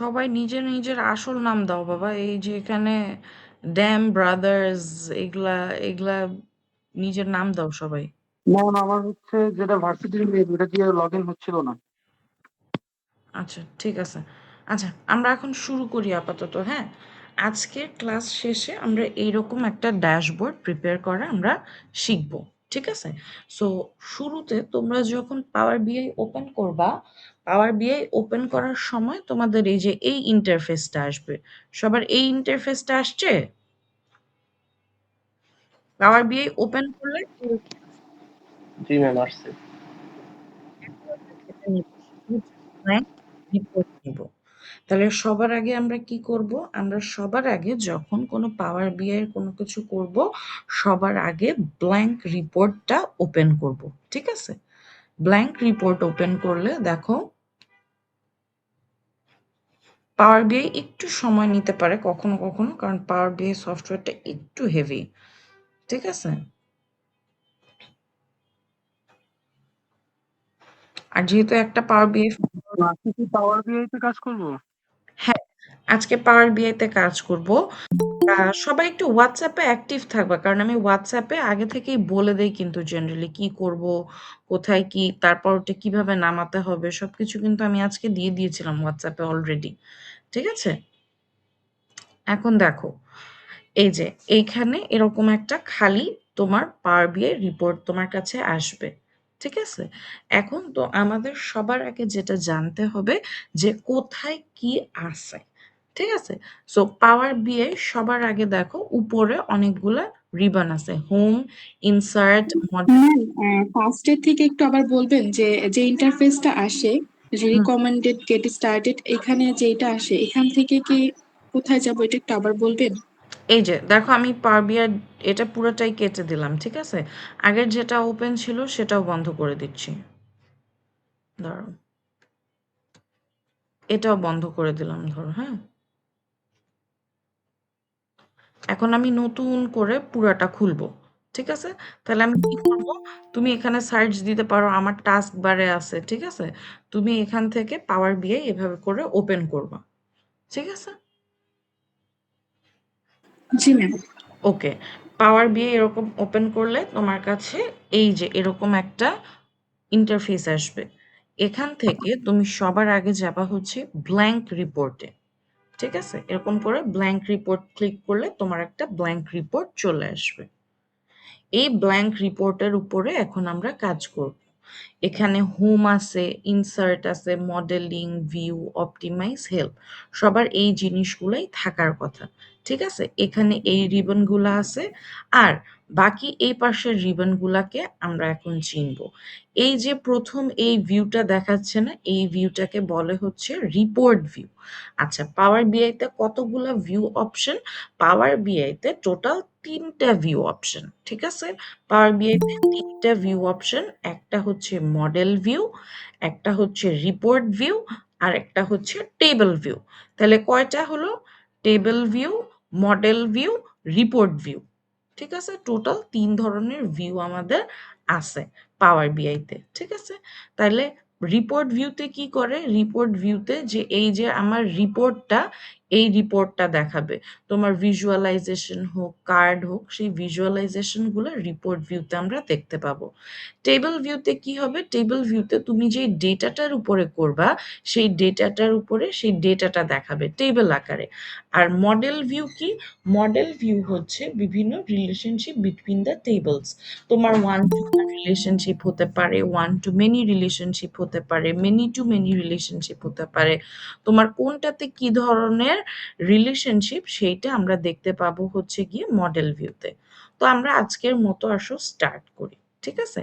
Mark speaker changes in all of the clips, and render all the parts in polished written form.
Speaker 1: সবাই নিজের নিজের আসল নাম দাও বাবা। এই যে এখানে ড্যাম ব্রাদার্স, এগুলা এগুলা নিজের নাম দাও সবাই।
Speaker 2: না না, আমার হচ্ছে যেটা ভার্সিটির মেল ওটা দিয়ে লগ ইন হচ্ছিল না।
Speaker 1: আচ্ছা, ঠিক আছে। আচ্ছা, আমরা এখন শুরু করি আপাতত, হ্যাঁ? আজকের ক্লাস শেষে আমরা এইরকম একটা ড্যাশবোর্ড প্রিপেয়ার করা আমরা শিখব। ঠিক আছে? সো শুরুতে তোমরা যখন পাওয়ার বিআই ওপেন করবা, পাওয়ার বিআই ওপেন করার সময় তোমাদের এই যে এই ইন্টারফেসটা আসবে। সবার এই ইন্টারফেসটা আসছে? পাওয়ার বিআই ওপেন করলে
Speaker 3: জি ম্যাম, আসছে।
Speaker 1: এখন আমরা যেটা নিব সেটা হচ্ছে ব্ল্যাঙ্ক রিপোর্ট নিব। তাহলে সবার আগে আমরা কি করব? আমরা সবার আগে যখন কোনো পাওয়ার বিআই এর কোনো কিছু করব, সবার আগে ব্ল্যাঙ্ক রিপোর্টটা ওপেন করব। ঠিক আছে? ব্ল্যাঙ্ক রিপোর্ট ওপেন করলে দেখো পাওয়ার বিআই একটু সময় নিতে পারে কখনো কখনো, কারণ পাওয়ার বিআই সফটওয়্যারটা একটু হেভি। ঠিক আছে? আর যেহেতু একটা পাওয়ার বিআই,
Speaker 2: আজকে কি পাওয়ার বিআই তে কাজ করবো?
Speaker 1: হ্যাঁ, আজকে পাওয়ার বিআই তে কাজ করব। সবাই একটু হোয়াটসঅ্যাপে অ্যাক্টিভ থাকবা, কারণ আমি হোয়াটসঅ্যাপে আগে থেকেই বলে দেই কিন্তু জেনারেলি কি করব, কোথায় কি, তারপর ওটা কিভাবে নামাতে হবে, সবকিছু কিন্তু আমি আজকে দিয়ে দিয়েছিলাম হোয়াটসঅ্যাপে অলরেডি। ঠিক আছে? এখন দেখো, এই যে এইখানে এরকম একটা খালি তোমার পাওয়ার বিআই রিপোর্ট তোমার কাছে আসবে। ঠিক আছে? এখন তো আমাদের সবার আগে যেটা জানতে হবে যে কোথায় কি আছে। ঠিক আছে? সো পাওয়ার বিআই সবার আগে দেখো উপরে অনেকগুলা রিবন আছে, হোম, ইনসার্ট, মডেল।
Speaker 4: ম্যাম, ফার্স্টের থেকে একটু আবার বলবেন যে যে ইন্টারফেসটা আসে, রিকমেন্ডেড গেট স্টার্টেড, এখানে যেটা আসে এখান থেকে কি কোথায় যাব এটা একটু আবার বলবেন?
Speaker 1: এই যে দেখো আমি পাওয়ার বিআই এটা পুরোটাই কেটে দিলাম। ঠিক আছে? আগের যেটা ওপেন ছিল সেটাও বন্ধ করে দিচ্ছি। দাঁড়াও, এটাও বন্ধ করে দিলাম ধরো, হ্যাঁ? এখন আমি নতুন করে পুরাটা খুলবো। ঠিক আছে? তাহলে আমি কি করব? তুমি এখানে সার্চ দিতে পারো, আমার টাস্ক বারে আছে। ঠিক আছে? তুমি এখান থেকে পাওয়ার বিআই এভাবে করে ওপেন করবা। ঠিক আছে?
Speaker 4: জি ম্যাম।
Speaker 1: ওকে। পাওয়ার বিআই এরকম ওপেন করলে তোমার কাছে এই যে এরকম একটা ইন্টারফেস আসবে। এখান থেকে তুমি সবার আগে যাবা হচ্ছে ব্ল্যাঙ্ক রিপোর্টে। ঠিক আছে? এরকম করে ব্ল্যাঙ্ক রিপোর্ট ক্লিক করলে তোমার একটা ব্ল্যাঙ্ক রিপোর্ট চলে আসবে। এই ব্ল্যাঙ্ক রিপোর্টের উপরে এখন আমরা কাজ করব। এখানে হোম আছে, ইনসার্ট আছে, মডেলিং, ভিউ, অপটিমাইজ, হেল্প, সবার এই জিনিসগুলোই থাকার কথা। ঠিক আছে? এখানে এই রিবনগুলো আছে। আর বাকি এই পাশের রিবনগুলাকে আমরা এখন চিনব। এই যে প্রথম এই ভিউটা দেখাচ্ছে না, এই ভিউটাকে বলে হচ্ছে রিপোর্ট ভিউ। আচ্ছা, পাওয়ার বিআইতে কতগুলা ভিউ অপশন? পাওয়ার বিআইতে টোটাল ৩টা ভিউ অপশন। ঠিক আছে? পাওয়ার বিআইতে ৩টা ভিউ অপশন। একটা হচ্ছে মডেল ভিউ, একটা হচ্ছে রিপোর্ট ভিউ, আর একটা হচ্ছে টেবল ভিউ। তাহলে কয়টা হলো? Table view, model view, report view. ঠিক আছে? টোটাল ৩ ধরনের ভিউ আমাদের আছে পাওয়ার বিআইতে। ঠিক আছে? তাহলে রিপোর্ট ভিউতে কি করে? রিপোর্ট ভিউতে যে এই যে আমার রিপোর্টটা, এই রিপোর্টটা দেখাবে। তোমার ভিজুয়ালাইজেশন হোক, কার্ড হোক, সেই ভিজুয়ালাইজেশনগুলো রিপোর্ট ভিউতে আমরা দেখতে পাবো। টেবল ভিউতে কি হবে? টেবল ভিউতে তুমি যে ডেটাটার উপরে করবা, সেই ডেটাটার উপরে সেই ডেটাটা দেখাবে টেবল আকারে। আর মডেল ভিউ কি? মডেল ভিউ হচ্ছে বিভিন্ন রিলেশনশিপ বিটুইন দ্য টেবলস। তোমার ওয়ান টু ওয়ান রিলেশনশিপ হতে পারে, ওয়ান টু মেনি রিলেশনশিপ হতে পারে, মেনি টু মেনি রিলেশনশিপ হতে পারে। তোমার কোনটাতে কি ধরনের রিলেশনশিপ সেইটা আমরা দেখতে পাবো হচ্ছে গিয়ে মডেল ভিউতে। তো আমরা আজকের মতো আসো স্টার্ট করি। ঠিক আছে?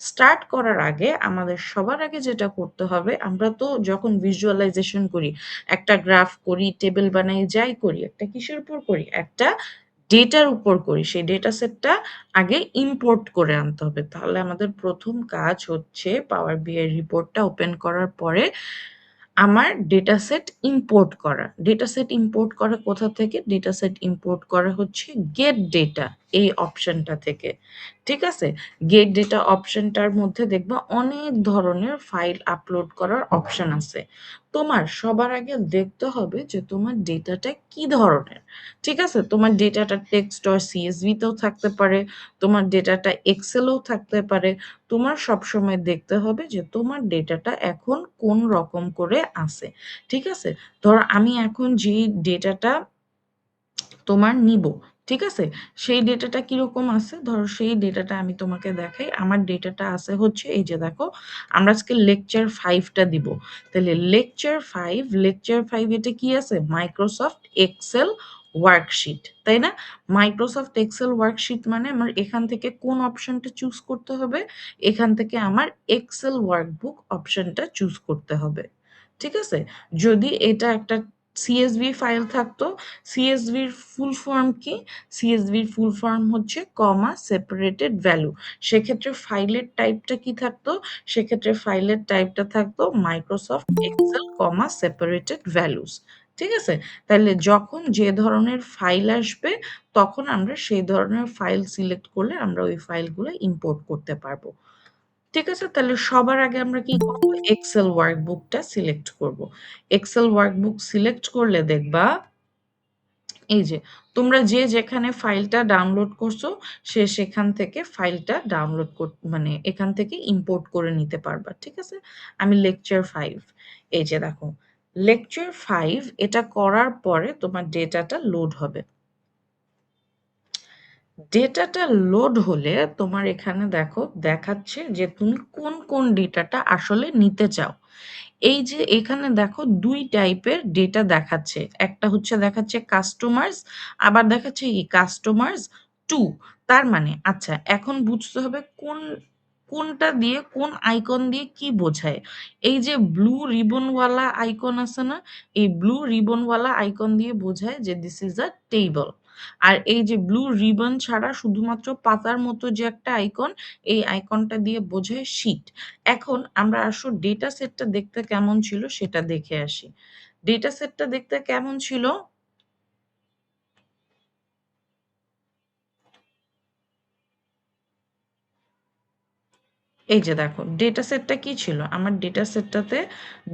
Speaker 1: স্টার্ট করার আগে আমাদের সবার আগে যেটা করতে হবে, আমরা তো যখন ভিজুয়ালাইজেশন করি, একটা গ্রাফ করি, টেবিল বানাই, যাই করি, একটা কিসের উপর করি? একটা ডেটার উপর করি। সেই ডেটা সেটটা আগে ইম্পোর্ট করে আনতে হবে। তাহলে আমাদের প্রথম কাজ হচ্ছে পাওয়ার বিআই রিপোর্টটা ওপেন করার পরে আমার ডেটা সেট ইম্পোর্ট করা। ডেটা সেট ইম্পোর্ট করা কোথা থেকে? ডেটা সেট ইম্পোর্ট করা হচ্ছে গেট ডেটা। এই অপশনটা থেকে। ঠিক আছে? গেট ডেটা অপশনটার মধ্যে দেখবা অনেক ধরনের ফাইল আপলোড করার অপশন আছে। তোমার সবার আগে দেখতে হবে যে তোমার ডেটাটা কি ধরনের। ঠিক আছে? তোমার ডেটাটা টেক্সট অর CSV তেও থাকতে পারে, তোমার ডেটাটা এক্সেলেও থাকতে পারে। তোমার সবসময় দেখতে হবে যে তোমার ডেটাটা এখন কোন রকম করে আছে। ঠিক আছে? ধরো আমি এখন যেই ডেটাটা তোমার নিব, ঠিক আছে? সেই ডেটাটা কিরকম আছে? ধরো সেই ডেটাটা আমি তোমাকে দেখাই। আমার ডেটাটা আছে হচ্ছে এই যে দেখো, আমরা আজকে লেকচার 5 টা দিব। তাহলে লেকচার 5 এটা কি আছে? মাইক্রোসফট এক্সেল ওয়ার্কশিট, তাই না? মাইক্রোসফট এক্সেল ওয়ার্কশিট মানে আমার এখান থেকে কোন অপশনটা চুজ করতে হবে? এখান থেকে আমার এক্সেল ওয়ার্কবুক অপশনটা চুজ করতে হবে। ঠিক আছে? যদি এটা একটা CSV ফাইল থাকতো, সিএসভির ফুল ফর্ম কি? সিএসভির ফুল ফর্ম হচ্ছে কমা সেপারেটেড ভ্যালু। সেক্ষেত্রে ফাইলের টাইপটা কি থাকতো? সেক্ষেত্রে ফাইলের টাইপটা থাকতো মাইক্রোসফট এক্সেল কমা সেপারেটেড ভ্যালুস। ঠিক আছে? তাহলে যখন যে ধরনের ফাইল আসবে তখন আমরা সেই ধরনের ফাইল সিলেক্ট করলে আমরা ওই ফাইলগুলো ইম্পোর্ট করতে পারবো। ঠিক আছে? তাহলে সবার আগে আমরা কি করব? এক্সেল ওয়ার্কবুকটা সিলেক্ট করব। এক্সেল ওয়ার্কবুক সিলেক্ট করলে দেখবা এই যে তোমরা যে যেখানে ফাইলটা ডাউনলোড করছো সে সেখান থেকে ফাইলটা ডাউনলোড মানে এখান থেকে ইম্পোর্ট করে নিতে পারবা। ঠিক আছে? আমি লেকচার 5, এই যে দেখো লেকচার 5 এটা করার পরে তোমার ডেটাটা লোড হবে। ডেটাটা লোড হলে তোমার এখানে দেখো দেখাচ্ছে যে তুমি কোন কোন ডেটাটা আসলে নিতে চাও। এই যে এখানে দেখো 2 টাইপের ডেটা দেখাচ্ছে। একটা হচ্ছে দেখাচ্ছে কাস্টমার্স, আবার দেখাচ্ছে কি কাস্টমার্স 2। তার মানে আচ্ছা এখন বুঝতে হবে কোনটা দিয়ে কোন আইকন দিয়ে কি বোঝায়। এই যে ব্লু রিবনওয়ালা আইকন আছে না? এই ব্লু রিবনওয়ালা আইকন দিয়ে বোঝায় যে দিস ইজ আ টেবল। আর এই যে ব্লু রিবন ছাড়া শুধুমাত্র পাতার মতো যে একটা আইকন, এই আইকনটা দিয়ে বোঝায় শীট। এখন আমরা আসো ডেটা সেটটা দেখতে কেমন ছিল সেটা দেখে আসি। ডেটা সেটটা দেখতে কেমন ছিল? এই যে দেখো ডেটা সেটটা কি ছিল? আমার ডেটা সেটটাতে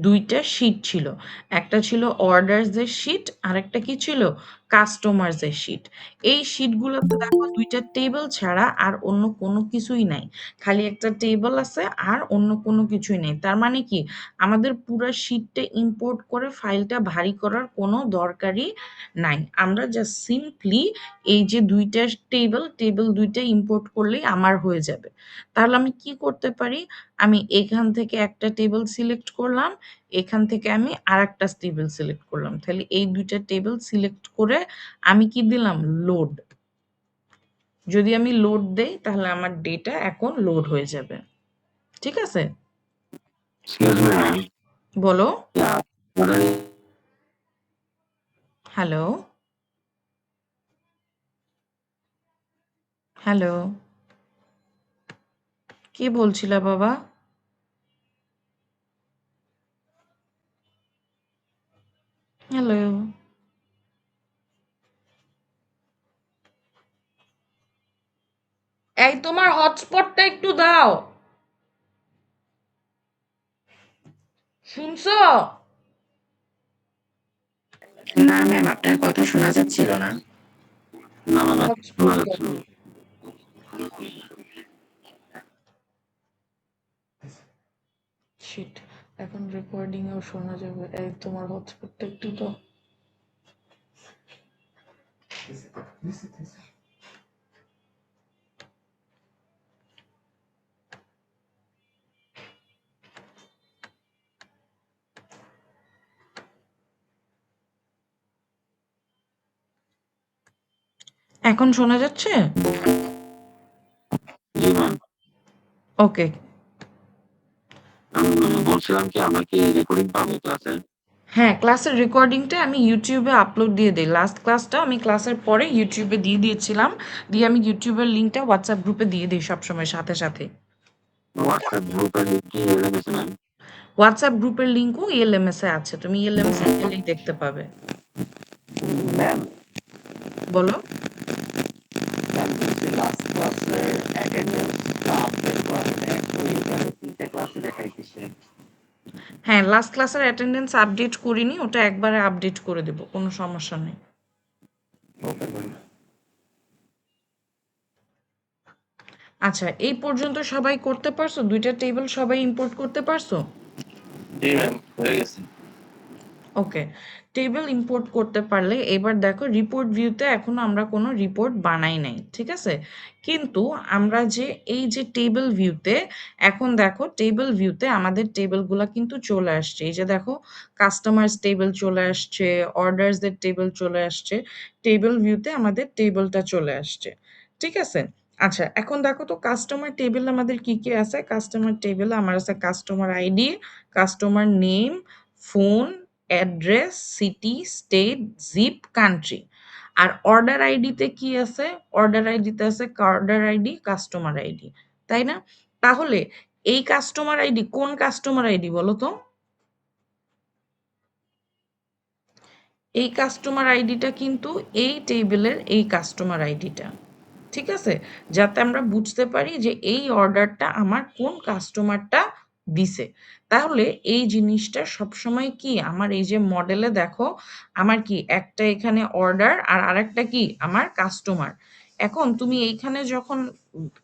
Speaker 1: 2টা শীট ছিল। একটা ছিল অর্ডারস এর শীট, আর একটা কি ছিল? কাস্টমার্স এর শীট। এই শীটগুলোতে দেখো 2টা টেবল ছাড়া আর অন্য কোনো কিছুই নাই। খালি একটা টেবল আছে আর অন্য কোনো কিছুই নেই। তার মানে কি আমাদের পুরা শীটটা ইম্পোর্ট করে ফাইলটা ভারী করার কোনো দরকারই নাই। আমরা জাস্ট সিম্পলি এই যে 2টা টেবল 2টা ইম্পোর্ট করলেই আমার হয়ে যাবে। তাহলে আমি কি করতে পারি? আমি এখান থেকে একটা টেবল সিলেক্ট করলাম, এখান থেকে আমি আরেকটা টেবল সিলেক্ট করলাম। তাহলে এই 2টা টেবল সিলেক্ট করে আমি কি দিলাম? লোড। যদি আমি লোড দেই তাহলে আমার ডেটা এখন লোড হয়ে যাবে। ঠিক আছে?
Speaker 2: Excuse me, ma'am.
Speaker 1: বলো।
Speaker 2: Yeah. What are you?
Speaker 1: Hello? Hello? কি বলছিলা বাবা? হ্যালো? এই তোমার হটস্পটটা একটু দাও। শুনছো?
Speaker 5: না ম্যাম, আপনার কথা শোনা যাচ্ছিল না।
Speaker 2: না, না,
Speaker 1: হটস্পট
Speaker 2: শোনা
Speaker 1: দাও।
Speaker 2: যাচ্ছে না।
Speaker 1: শিট, এখন রেকর্ডিং এও শোনা যাবে। এই তোমার হটস্পটটা একটু দাও। এখন শোনা যাচ্ছে?
Speaker 2: জি ম্যাম।
Speaker 1: ওকে।
Speaker 2: আমি বলছিলাম কি আমরা কি রেকর্ডিং পাবো ক্লাসে?
Speaker 1: হ্যাঁ, ক্লাসের রেকর্ডিংটা আমি ইউটিউবে আপলোড দিয়ে দিই। লাস্ট ক্লাসটা আমি ক্লাসের পরে ইউটিউবে দিয়ে দিয়েছিলাম। দিয়ে আমি ইউটিউবের লিঙ্কটা হোয়াটসঅ্যাপ গ্রুপে দিয়ে দিই সবসময় সাথে সাথে।
Speaker 2: হোয়াটসঅ্যাপ গ্রুপের কি এসে ম্যাম?
Speaker 1: হোয়াটসঅ্যাপ গ্রুপের লিঙ্কও ELMS এ আছে। তুমি ELMS এ গেলেই দেখতে পাবে।
Speaker 5: ম্যাম,
Speaker 1: বলো।
Speaker 5: ম্যাম অ্যাটেন্ডেন্সটা আপডেট করে দেয় তো এইখানে 3টে ক্লাসে দেখাইতেছে।
Speaker 1: হ্যাঁ, লাস্ট ক্লাসের অ্যাটেন্ডেন্স আপডেট করিনি, ওটা একবারে আপডেট করে দেব, কোনো সমস্যা নেই।
Speaker 5: Okay ma'am.
Speaker 1: আচ্ছা, এই পর্যন্ত সবাই করতে পারছো? 2টা টেবিল সবাই ইম্পোর্ট করতে পারছো?
Speaker 3: জি ম্যাম, হয়ে গেছে।
Speaker 1: ওকে, টেবিল ইম্পোর্ট করতে পারলে এবার দেখো রিপোর্ট ভিউতে এখনো আমরা কোনো রিপোর্ট বানাই নাই, ঠিক আছে? কিন্তু আমরা যে এই যে টেবিল ভিউতে, এখন দেখো টেবিল ভিউতে আমাদের টেবিলগুলো কিন্তু চলে আসছে। এই যে দেখো কাস্টমার্স টেবিল চলে আসছে, অর্ডার্সদের টেবিল চলে আসছে, টেবিল ভিউতে আমাদের টেবিলটা চলে আসছে, ঠিক আছে? আচ্ছা, এখন দেখো তো কাস্টমার টেবিল আমাদের কি কি আছে। কাস্টমার টেবিলে আমার আছে customer ID, customer name, phone, address, city, state, zip, country. আর অর্ডার আইডিতে কি আছে? অর্ডার আইডিতে আছে অর্ডার আইডি, কাস্টমার আইডি, তাই না? তাহলে এই কাস্টমার আইডি কোন কাস্টমার আইডি বলো তো? এই কাস্টমার আইডিটা কিন্তু এই টেবিলের এই কাস্টমার আইডিটা, ঠিক আছে? যাতে আমরা বুঝতে পারি যে এই অর্ডারটা আমার কোন কাস্টমারটা দিছে। তাহলে এই জিনিসটা সবসময় কি আমার এই যে মডেলে দেখো আমার কি একটা এখানে অর্ডার আর আরেকটা কি আমার কাস্টমার। এখন তুমি এইখানে যখন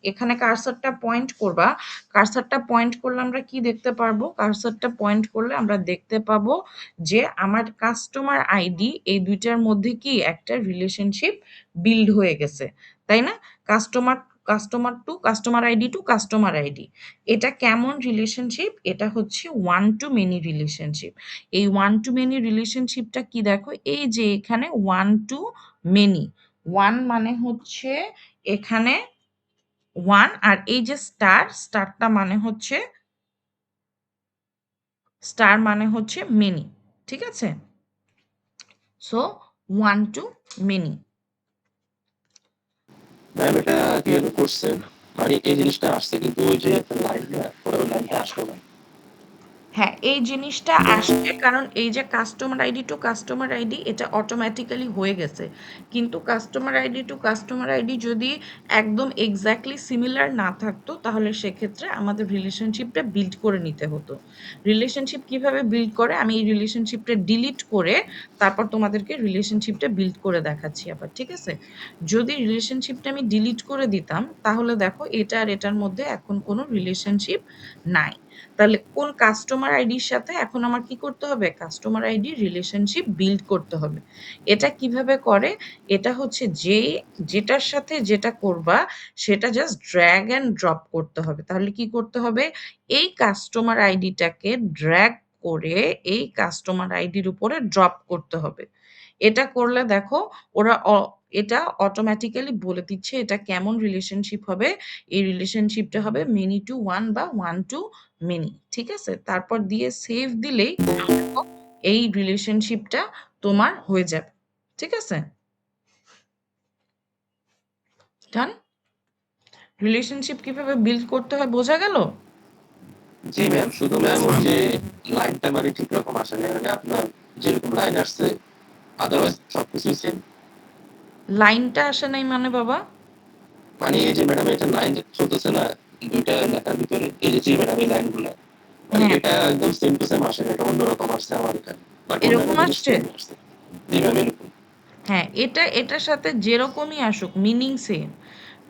Speaker 1: এখানে কার্সারটা পয়েন্ট করবা, কার্সারটা পয়েন্ট করলে আমরা কি দেখতে পারবো? কার্সারটা পয়েন্ট করলে আমরা দেখতে পাবো যে আমার কাস্টমার আইডি এই দুইটার মধ্যে কি একটা রিলেশনশিপ বিল্ড হয়ে গেছে, তাই না? Customer customer ID to customer ID, এটা কেমন রিলেশনশিপ? এটা হচ্ছে ওয়ান টু মেনি রিলেশনশিপ। এই ওয়ান টু মেনি রিলেশনশিপটা কি দেখো, এই যে এখানে ওয়ান টু মেনি, ওয়ান মানে হচ্ছে এখানে ওয়ান, আর এই যে স্টারটা মানে হচ্ছে মেনি, ঠিক আছে? So one to many.
Speaker 3: Ma'am, এটা কিভাবে করছেন? মানে এই জিনিসটা আসছে কিন্তু ওই যে লাইনটা, ওটা ওই লাইনটা আসলো না।
Speaker 1: হ্যাঁ, এই জিনিসটা আসছে কারণ এই যে customer ID to customer ID এটা অটোমেটিক্যালি হয়ে গেছে, কিন্তু customer ID to customer ID যদি একদম এক্স্যাক্টলি সিমিলার না থাকতো তাহলে সেক্ষেত্রে আমাদের রিলেশনশিপটা বিল্ড করে নিতে হতো। রিলেশনশিপ কিভাবে বিল্ড করে আমি এই রিলেশনশিপটা ডিলিট করে তারপর তোমাদেরকে রিলেশনশিপটা বিল্ড করে দেখাচ্ছি আবার, ঠিক আছে? যদি রিলেশনশিপটা আমি ডিলিট করে দিতাম তাহলে দেখো এটা আর এটার মধ্যে এখন কোনো রিলেশনশিপ নাই। তাহলে কোন কাস্টমার আইডির সাথে এখন আমার কি করতে হবে? কাস্টমার আইডি রিলেশনশিপ বিল্ড করতে হবে। এটা কিভাবে করে? এটা হচ্ছে যেটার সাথে যেটা করবা সেটা জাস্ট ড্র্যাগ অ্যান্ড ড্রপ করতে হবে। তাহলে কি করতে হবে? এই কাস্টমার আইডিটাকে ড্র্যাগ করে এই কাস্টমার আইডির উপরে ড্রপ করতে হবে। এটা করলে দেখো ওরা এটা অটোমেটিক্যালি বলে দিচ্ছে এটা কেমন রিলেশনশিপ হবে। এই রিলেশনশিপটা হবে মেনি টু ওয়ান বা ওয়ান টু মেনি, ঠিক আছে? তারপর দিয়ে সেভ দিলেই দেখো এই রিলেশনশিপটা তোমার হয়ে যাবে, ঠিক আছে? ডান। রিলেশনশিপ কিভাবে বিল্ড করতে হয় বোঝা গেল?
Speaker 3: জি ম্যাম, শুধু ম্যাম ওই যে লাইনটা মানে ঠিক রকম আসে না, মানে আপনার যেরকম লাইন আসছে আদারওয়াইজ সবকিছুই সেম।
Speaker 1: লাইনটা আসে নাই মানে বাবা?
Speaker 3: মানে এই যে ম্যাডাম এটা লাইন চলতেছে না দুইটা লেখার ভিতরে, এই যে ম্যাডাম এই লাইনগুলো মানে
Speaker 1: হ্যাঁ,
Speaker 3: এটা একদম সেম টু সেম আসে না, এটা অন্যরকম আসছে আমার এখানে, বাট অন্যান্য
Speaker 1: এরকম
Speaker 3: জিনিস
Speaker 1: আসছে।
Speaker 3: সেম আসছে। জি ম্যাম, এরকম।
Speaker 1: হ্যাঁ, এটার সাথে যেরকমই আসুক মিনিং সেম।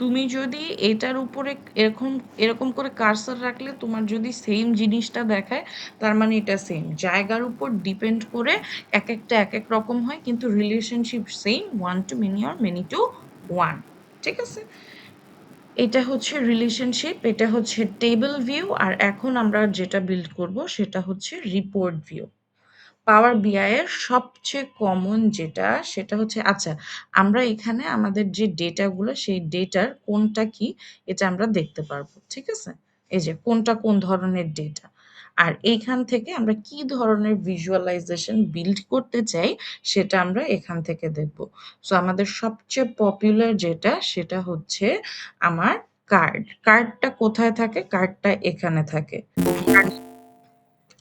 Speaker 1: তুমি যদি এটার উপরে এরকম এরকম করে কার্সার রাখলে তোমার যদি সেম জিনিসটা দেখায় তার মানে এটা সেম। জায়গার উপর ডিপেন্ড করে এক একটা এক এক রকম হয়, কিন্তু relationship same, one to many or many to one, ঠিক আছে? এটা হচ্ছে রিলেশনশিপ, এটা হচ্ছে টেবিল ভিউ, আর এখন আমরা যেটা বিল্ড করব সেটা হচ্ছে রিপোর্ট ভিউ। পাওয়ার বিআই এর সবচেয়ে কমন যেটা সেটা হচ্ছে, আচ্ছা আমরা এখানে আমাদের যে ডেটাগুলো সেই ডেটার কোনটা কি এটা আমরা দেখতে পারবো, ঠিক আছে? এই যে কোনটা কোন ধরনের ডেটা, আর এইখান থেকে আমরা কি ধরনের ভিজুয়ালাইজেশন বিল্ড করতে চাই সেটা আমরা এখান থেকে দেখব। সো আমাদের সবচেয়ে পপুলার যেটা সেটা হচ্ছে আমার কার্ডটা কোথায় থাকে? কার্ডটা এখানে থাকে।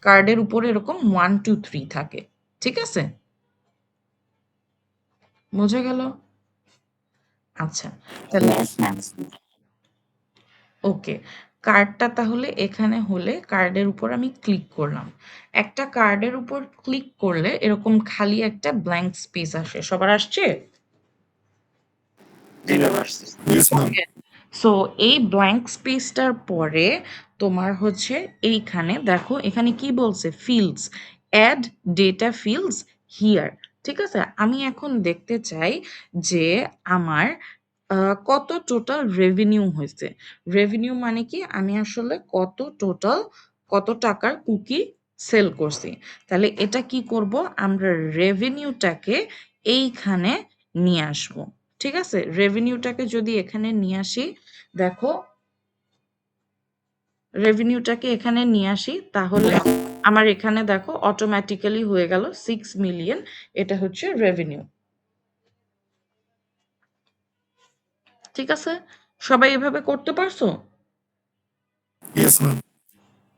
Speaker 1: কার্ডের উপরে এরকম 1 2 3 থাকে, ঠিক আছে? বোঝা গেল? আচ্ছা, তাহলে
Speaker 5: ইয়েস ম্যাম।
Speaker 1: ওকে। কার্ডটা তাহলে এখানে হলে কার্ডের উপর আমি ক্লিক করলাম। একটা কার্ডের উপর ক্লিক করলে এরকম খালি একটা ব্ল্যাঙ্ক স্পেস আসে। সবার আসছে?
Speaker 3: জি ম্যাম আসছে।
Speaker 5: Yes ma'am.
Speaker 1: ওকে। সো এই ব্ল্যাঙ্ক স্পেসটার পরে তোমার হচ্ছে এইখানে দেখো এখানে কি বলছে? Fields. Add data fields here. ঠিক আছে? আমি এখন দেখতে চাই যে আমার কত টোটাল রেভিনিউ হয়েছে। রেভিনিউ মানে কি? আমি আসলে কত টাকার কুকি সেল করছি। তাহলে এটা কি করব? আমরা রেভিনিউটাকে এইখানে নিয়ে আসবো। ঠিক আছে? রেভিনিউটাকে যদি এখানে নিয়ে আসি, দেখো রেভিনিউটাকে এখানে নিয়ে আসি তাহলে আমার এখানে দেখো অটোমেটিক্যালি হয়ে গেল 6 মিলিয়ন। এটা হচ্ছে রেভিনিউ। ঠিক আছে? সবাই এভাবে করতে পারছো?
Speaker 5: Yes ma'am.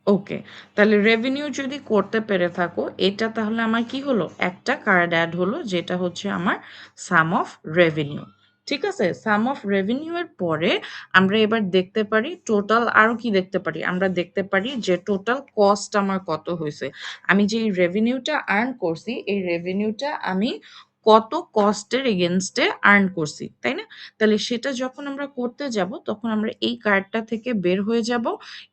Speaker 1: ওকে। তাহলে রেভিনিউ যদি করতে পেরে থাকো, এটা তাহলে আমার কি হলো? একটা কার্ড অ্যাড হলো যেটা হচ্ছে আমার সাম অফ রেভিনিউ। ঠিক আছে? সাম অফ রেভিনিউ এর পরে আমরা এবার দেখতে পারি টোটাল আরো কি দেখতে পারি? আমরা দেখতে পারি যে টোটাল কস্ট আমার কত হয়েছে। আমি যে রেভিনিউটা আর্ন করছি, এই রেভিনিউটা আমি কত কস্টের এগেনস্টে আর্ন করছি, তাই না? তাহলে সেটা যখন আমরা করতে যাব তখন আমরা এই কার্ডটা থেকে বের হয়ে যাব।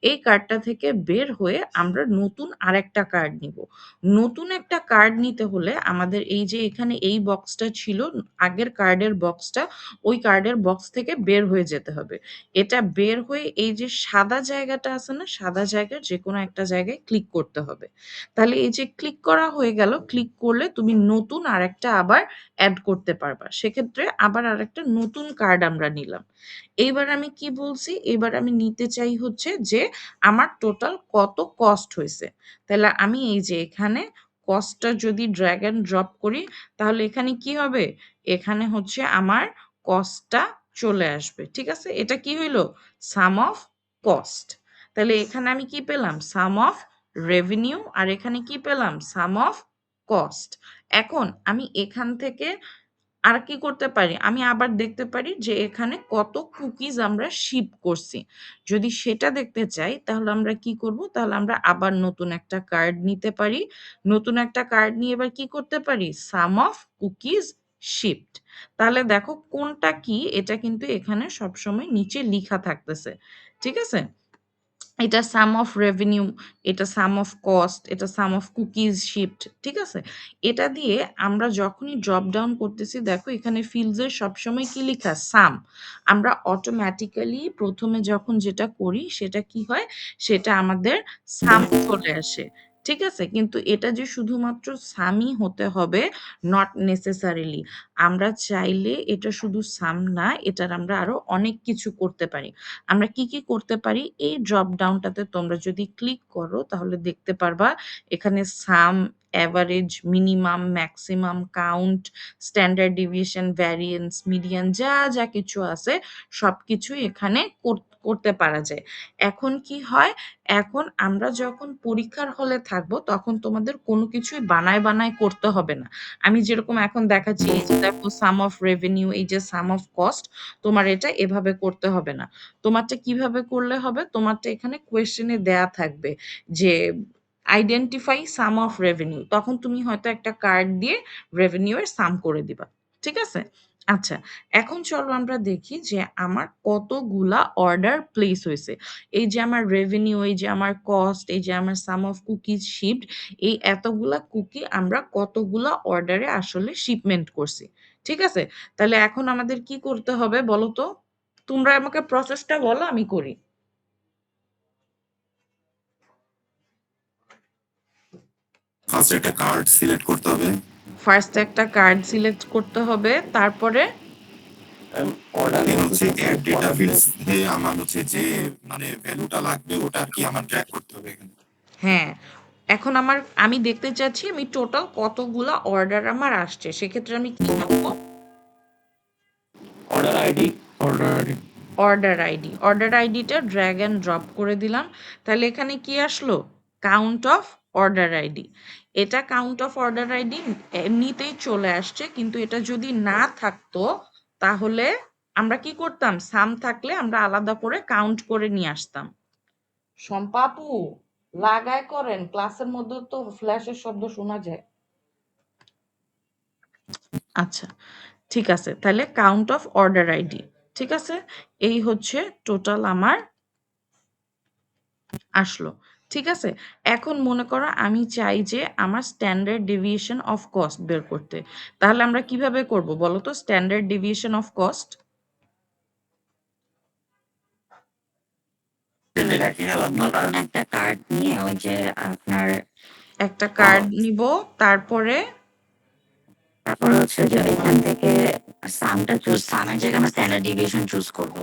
Speaker 1: এই কার্ডটা থেকে বের হয়ে আমরা নতুন আরেকটা কার্ড নিব। নতুন একটা কার্ড নিতে হলে আমাদের এই যে এখানে এই বক্সটা ছিল, আগের কার্ডের বক্সটা, ওই কার্ডের বক্স থেকে বের হয়ে যেতে হবে। এটা বের হয়ে এই যে সাদা জায়গাটা আছে না? সাদা জায়গার যেকোনো একটা জায়গায় ক্লিক করতে হবে। তাহলে এই যে ক্লিক করা হয়ে গেল, ক্লিক করলে তুমি নতুন আরেকটা আবার এড করতে পারবা। সেক্ষেত্রে আবার আরেকটা নতুন কার্ড আমরা নিলাম। এইবার আমি কি বলছি? এবার আমি নিতে চাই হচ্ছে যে আমার টোটাল কত কস্ট হয়েছে। তাহলে আমি এই যে এখানে কস্টটা যদি ড্র্যাগ অ্যান্ড ড্রপ করি তাহলে এখানে কি হবে? এখানে হচ্ছে আমার কস্টটা চলে আসবে। ঠিক আছে? এটা কি হইল? সাম অফ কস্ট। তাহলে এখানে আমি কি পেলাম? সাম অফ রেভিনিউ। আর এখানে কি পেলাম? সাম অফ কস্ট। এখন আমি এখান থেকে আর কি করতে পারি? আমি আবার দেখতে পারি যে এখানে কত কুকিজ আমরা শিপ করছি। যদি সেটা দেখতে চাই তাহলে আমরা কি করব? তাহলে আমরা আবার নতুন একটা কার্ড নিতে পারি। নতুন একটা কার্ড নিয়ে এবার কি করতে পারি? সাম অফ কুকিজ শিপড। তাহলে দেখো কোনটা কি? এটা কিন্তু এখানে সবসময় নিচে লিখা থাকতেছে। ঠিক আছে? এটা সাম অফ রেভিনিউ, এটা সাম অফ কস্ট, এটা সাম অফ কুকিজ শিপড। ঠিক আছে? এটা দিয়ে আমরা যখনই ড্রপ ডাউন করতেছি দেখো এখানে ফিল্ডসের সবসময় কি লেখা? সাম। আমরা অটোমেটিক্যালি প্রথমে যখন যেটা করি সেটা কি হয়? সেটা আমাদের সাম চলে আসে। ঠিক আছে? কিন্তু এটা যে শুধুমাত্র সামই হতে হবে, নট নেসেসারিলি। আমরা চাইলে এটা শুধু সাম না, এটার আমরা আরো অনেক কিছু করতে পারি। আমরা কি কি করতে পারি? এই ড্রপ ডাউনটাতে তোমরা যদি ক্লিক করো তাহলে দেখতে পারবা এখানে sum, average, minimum, maximum, count, standard deviation, variance, median যা যা কিছু আছে সবকিছুই এখানে করতে পারা যায়। এখন কি হয়? এখন আমরা যখন পরীক্ষার হলে থাকবো তখন তোমাদের কোনো কিছুই বানায় করতে হবে না। আমি যেরকম এখন দেখাচ্ছি এই যে দেখো সাম অফ রেভিনিউ, এই যে সাম অফ কস্ট, তোমার এটা এভাবে করতে হবে না। তোমারটা কিভাবে করলে হবে? তোমারটা এখানে কোয়েশ্চেনে দেয়া থাকবে যে আইডেন্টিফাই সাম অফ রেভিনিউ। তখন তুমি হয়তো একটা কার্ড দিয়ে রেভিনিউ এর সাম করে দিবা। ঠিক আছে? আচ্ছা, এখন চলো আমরা দেখি যে আমার কতগুলা অর্ডার প্লেস হয়েছে। এই যে আমার রেভিনিউ, এই যে আমার কস্ট, এই যে আমার সাম অফ কুকিজ শিপড, এই এতগুলা কুকি আমরা কতগুলা অর্ডারে আসলে শিপমেন্ট করছি। ঠিক আছে? তাহলে এখন আমাদের কি করতে হবে বলো তো? তোমরা আমাকে প্রসেসটা বলো, আমি করি।
Speaker 5: ফার্স্ট একটা কার্ড সিলেক্ট করতে হবে।
Speaker 1: ফার্স্ট একটা কার্ড সিলেক্ট করতে হবে, তারপরে
Speaker 3: অর্ডার
Speaker 5: দেন হচ্ছে অ্যাড ডেটা ফিল্ডস দিয়ে আমার হচ্ছে যে মানে ভ্যালুটা লাগবে ওটা আর কি আমার ড্র্যাগ করতে হবে এখানে।
Speaker 1: হ্যাঁ, এখন আমি দেখতে চাচ্ছি আমি টোটাল কতগুলা অর্ডার আমার আসছে। সেক্ষেত্রে আমি কি করবো?
Speaker 3: অর্ডার আইডি
Speaker 1: অর্ডার আইডিটা ড্র্যাগ অ্যান্ড ড্রপ করে দিলাম। তাহলে এখানে কি আসলো? Count of order ID. এটা কাউন্ট অফ অর্ডার আইডি এমনিতেই চলে আসছে, কিন্তু এটা যদি না থাকতো তাহলে আমরা কি করতাম, সাম থাকলে আমরা আলাদা করে কাউন্ট করে নিয়ে আসতাম। শম্পাপু লাগায় করেন, ক্লাসের মধ্যে তো ফ্ল্যাশের শব্দ শোনা যায়। আচ্ছা, ঠিক আছে, তাহলে কাউন্ট অফ অর্ডার আইডি, ঠিক আছে, এই হচ্ছে টোটাল আমার আসলো। ঠিক আছে, এখন মনে করো আমি চাই যে আমার স্ট্যান্ডার্ড ডেভিয়েশন অফ কস্ট বের করতে, তাহলে আমরা কিভাবে করব বলো তো স্ট্যান্ডার্ড ডেভিয়েশন অফ কস্ট?
Speaker 6: একটা কার্ড নিয়ে ওই যে আপনার
Speaker 1: একটা কার্ড নিব, তারপরে
Speaker 6: তারপরে হচ্ছে যে এখান থেকে সামের জায়গায় আমরা স্ট্যান্ডার্ড ডিভিয়েশন চুজ করব।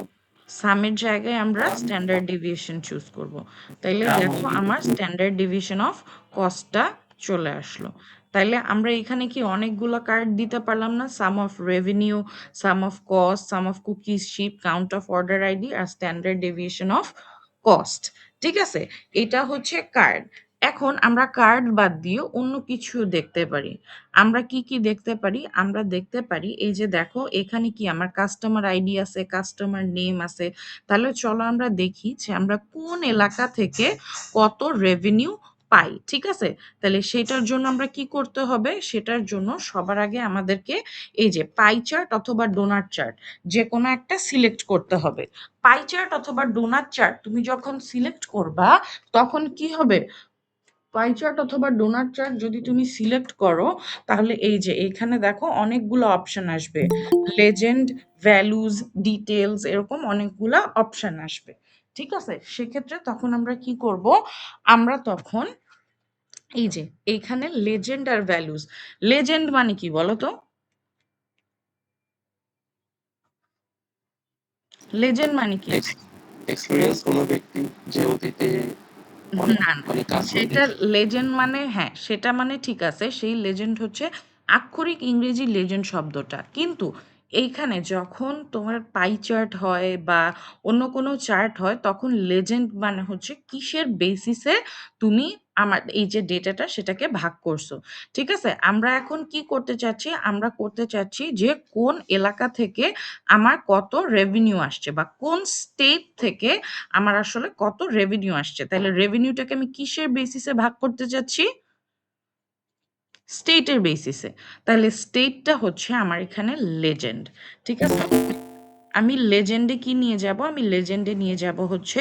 Speaker 1: সামের জায়গায় আমরা স্ট্যান্ডার্ড ডেভিয়েশন চুজ করব। তাইলে দেখো আমার স্ট্যান্ডার্ড ডেভিয়েশন অফ কস্টটা চলে আসলো। তাইলে আমরা এখানে কি অনেকগুলো কার্ড দিতে পারলাম না? Sum of revenue, sum of cost, sum of cookies ship, count of order ID আর স্ট্যান্ডার্ড ডেভিয়েশন অফ কস্ট। ঠিক আছে, এটা হচ্ছে কার্ড। এখন আমরা কার্ড বাদ দিয়ে অন্য কিছু দেখতে পারি। আমরা কি কি দেখতে পারি? আমরা দেখতে পারি এই যে দেখো এখানে কি আমার কাস্টমার আইডি আছে, কাস্টমার নেম আছে। তাহলে চলো আমরা দেখি যে আমরা কোন এলাকা থেকে কত রেভিনিউ পাই। ঠিক আছে, তাহলে সেটার জন্য আমরা কি করতে হবে? সেটার জন্য সবার আগে আমাদেরকে এই যে পাই চার্ট অথবা ডোনাট চার্ট যে কোনো একটা সিলেক্ট করতে হবে। পাই চার্ট অথবা ডোনাট চার্ট তুমি যখন সিলেক্ট করবা তখন কি হবে? পাই চার্ট অথবা ডোনাট চার্ট যদি তুমি সিলেক্ট করো তাহলে এই যে এখানে দেখো অনেকগুলো অপশন আসবে, লেজেন্ড, ভ্যালুজ, ডিটেলস, এরকম অনেকগুলা অপশন আসবে। ঠিক আছে, সেক্ষেত্রে তখন আমরা কি করব? আমরা তখন এই যে এইখানে লেজেন্ড আর ভ্যালুজ, লেজেন্ড মানে কি বলো তো? লেজেন্ড মানে কি?
Speaker 3: এক্সপেরিয়েন্স কোনো ব্যক্তি যে অতীতে অনেক
Speaker 1: না,
Speaker 3: মানে কাজ
Speaker 1: সেটা লেজেন্ড মানে, হ্যাঁ সেটা মানে ঠিক আছে, সেই লেজেন্ড হচ্ছে আক্ষরিক ইংরেজি লেজেন্ড শব্দটা, কিন্তু এইখানে যখন তোমার পাই চার্ট হয় বা অন্য কোনো চার্ট হয় তখন লেজেন্ড মানে হচ্ছে কিসের বেসিসে তুমি আমার এই যে ডেটাটা সেটাকে ভাগ করছো। ঠিক আছে, আমরা এখন কি করতে চাচ্ছি? আমরা করতে চাচ্ছি যে কোন এলাকা থেকে আমার কত রেভিনিউ আসছে বা কোন স্টেট থেকে আমার আসলে কত রেভিনিউ আসছে। তাহলে রেভিনিউটাকে আমি কিসের বেসিসে ভাগ করতে চাচ্ছি? স্টেটের বেসিসে। তাহলে স্টেটটা হচ্ছে আমার এখানে লেজেন্ড। ঠিক আছে, আমি লেজেন্ডে কি নিয়ে যাব? আমি লেজেন্ডে নিয়ে যাব হচ্ছে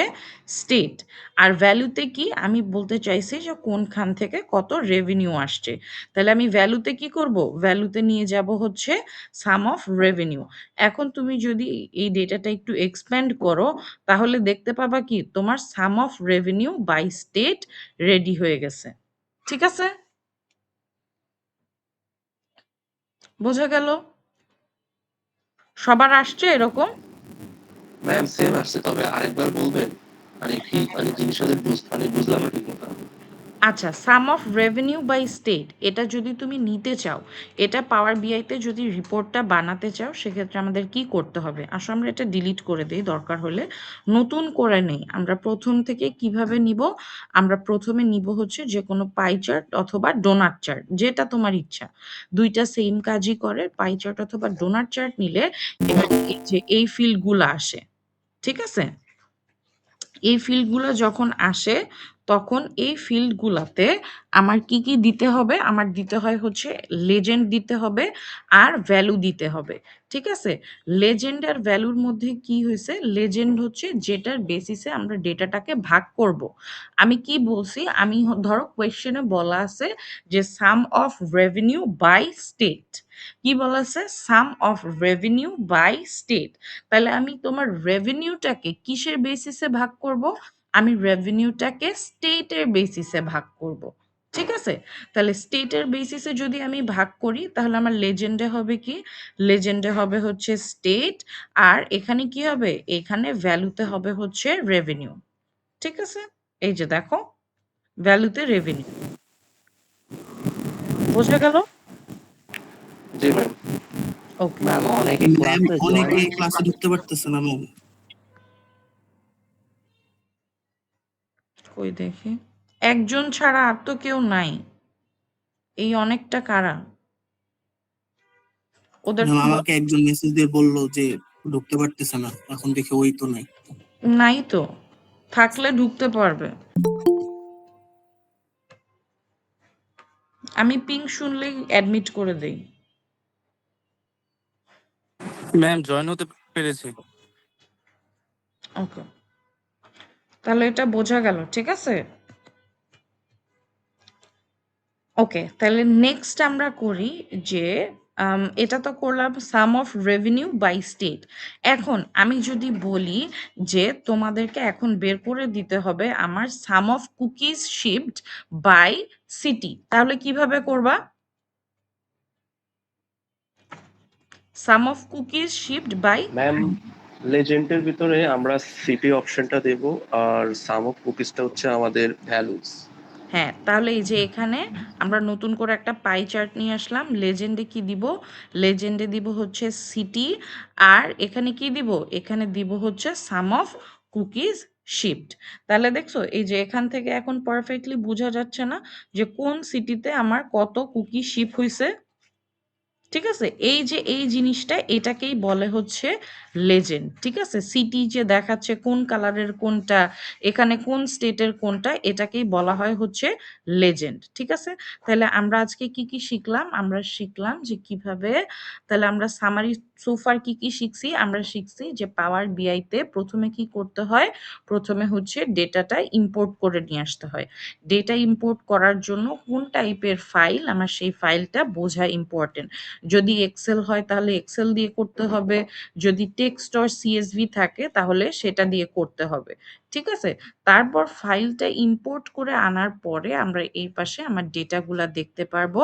Speaker 1: স্টেট। আর ভ্যালুতে কি আমি বলতে চাইছি যে কোনখান থেকে কত রেভিনিউ আসছে। তাহলে আমি ভ্যালুতে কি করব? ভ্যালুতে নিয়ে যাব হচ্ছে সাম অফ রেভিনিউ। এখন তুমি যদি এই ডেটাটা একটু এক্সপ্যান্ড করো তাহলে দেখতে পাবা কি তোমার sum of revenue by state ready হয়ে গেছে। ঠিক আছে, বোঝা গেল? সবার আসছে এরকম?
Speaker 3: ম্যাম সেম আসছে, তবে আরেকবার বলবেন মানে কি মানে জিনিসটা মানে বুঝলাম না ঠিক মতো।
Speaker 1: আচ্ছা, সাম অফ রেভিনিউ বাই স্টেট এটা যদি তুমি নিতে চাও, এটা পাওয়ার বিআইতে যদি রিপোর্টটা বানাতে চাও সেক্ষেত্রে আমাদের কি করতে হবে? আসলে আমরা এটা ডিলিট করে দিই, দরকার হলে নতুন করে নেই। আমরা প্রথম থেকে কিভাবে নিব? আমরা প্রথমে নিব হচ্ছে যে কোনো পাই চার্ট অথবা ডোনাট চার্ট, যেটা তোমার ইচ্ছা। দুইটা সেম কাজই করে, পাই চার্ট অথবা ডোনাট চার্ট নিলে এখানে এই যে এই ফিল্ডগুলো আসে। ঠিক আছে, এই ফিল্ডগুলো যখন আসে তখন এই ফিল্ডগুলাতে আমার কি কি দিতে হবে? আমার দিতে হয় হচ্ছে লেজেন্ড দিতে হবে আর ভ্যালু দিতে হবে। ঠিক আছে, লেজেন্ড আর ভ্যালুর মধ্যে কি হয়েছে? লেজেন্ড হচ্ছে যেটার বেসিসে আমরা ডেটাটাকে ভাগ করব। আমি কি বলছি? আমি ধরো কোয়েশ্চেনে বলা আছে যে সাম অফ রেভিনিউ বাই স্টেট। কি বলা আছে? সাম অফ রেভিনিউ বাই স্টেট। তাহলে আমি তোমার রেভিনিউটাকে কিসের বেসিসে ভাগ করব? আমি রেভিনিউটাকে স্টেটের বেসিসে ভাগ করব। ঠিক আছে, তাহলে স্টেটের বেসিসে যদি আমি ভাগ করি তাহলে আমার লেজেন্ডে হবে কি? লেজেন্ডে হবে হচ্ছে স্টেট, আর এখানে কি হবে? এখানে ভ্যালুতে হবে হচ্ছে রেভিনিউ। ঠিক আছে, এই যে দেখো ভ্যালুতে রেভিনিউ। বোঝা গেল?
Speaker 3: জি ম্যাম।
Speaker 1: ওকে,
Speaker 3: ম্যাম অনেকে
Speaker 7: ম্যাম
Speaker 3: ক্লাসে
Speaker 7: অনেকে ক্লাসে ঢুকতে পারতেছে না ম্যাম।
Speaker 1: কই দেখি, একজন ছাড়া আর তো কেউ নাই। এই অনেকটা কারা? ওদের
Speaker 7: ম্যাম
Speaker 1: তো
Speaker 7: আমাকে একজন মেসেজ দিয়ে বললো যে ঢুকতে পারতেছে না, এখন দেখে ওই তো নাই।
Speaker 1: নাই তো, থাকলে ঢুকতে পারবে। আমি পিং শুনলেই অ্যাডমিট করে দেই।
Speaker 8: ম্যাম জয়েন হতে পেরেছি।
Speaker 1: ওকে, তাহলে এটা বোঝা গেল, ঠিক আছে? ওকে, তাহলে নেক্সট আমরা করি যে এটা তো করলাম সাম অফ রেভিনিউ বাই স্টেট। এখন আমি যদি বলি যে তোমাদেরকে এখন বের করে দিতে হবে আমার সাম অফ কুকিজ শিপড বাই সিটি, তাহলে কিভাবে করবা? সাম অফ কুকিজ শিপড বাই,
Speaker 3: ম্যাম লেজেন্ডের ভিতরে আমরা সিটি অপশনটা দেব, আর সাম অফ কুকিজটা হচ্ছে আমাদের ভ্যালুস।
Speaker 1: হ্যাঁ, তাহলে এই যে এখানে আমরা নতুন করে একটা পাই চার্ট নিয়ে আসলাম। লেজেন্ডে কি দিব? লেজেন্ডে দিব হচ্ছে সিটি, আর এখানে কি দিব? এখানে দিব হচ্ছে সাম অফ কুকিজ শিপড। তাহলে দেখছো এই যে এখান থেকে এখন পারফেক্টলি বোঝা যাচ্ছে না যে কোন সিটিতে আমার কত কুকি শিপ হয়েছে? ঠিক আছে, এই যে এই জিনিসটা, এটাকেই বলে হচ্ছে লেজেন্ড। ঠিক আছে, সিটি যে দেখাচ্ছে কোন কালারের কোনটা, এখানে কোন স্টেটের কোনটা, এটাকেই বলা হয় হচ্ছে লেজেন্ড। ঠিক আছে, তাহলে আমরা আজকে কি কি শিখলাম? আমরা শিখলাম যে কিভাবে, তাহলে আমরা সামারি সোফার কি কি শিখছি? আমরা শিখছি যে পাওয়ার বিআইতে প্রথমে কি করতে হয়? প্রথমে হচ্ছে ডেটাটা ইম্পোর্ট করে নিয়ে আসতে হয়। ডেটা ইম্পোর্ট করার জন্য কোন টাইপের ফাইল, আমার সেই ফাইলটা বোঝা ইম্পর্টেন্ট। যদি এক্সেল হয় তাহলে এক্সেল দিয়ে করতে হবে, যদি টেক্সট অর সিএসভি থাকে তাহলে সেটা দিয়ে করতে হবে। ঠিক আছে, তারপর ফাইলটা ইম্পোর্ট করে আনার পরে আমরা এই পাশে আমার ডেটাগুলা দেখতে পারবো।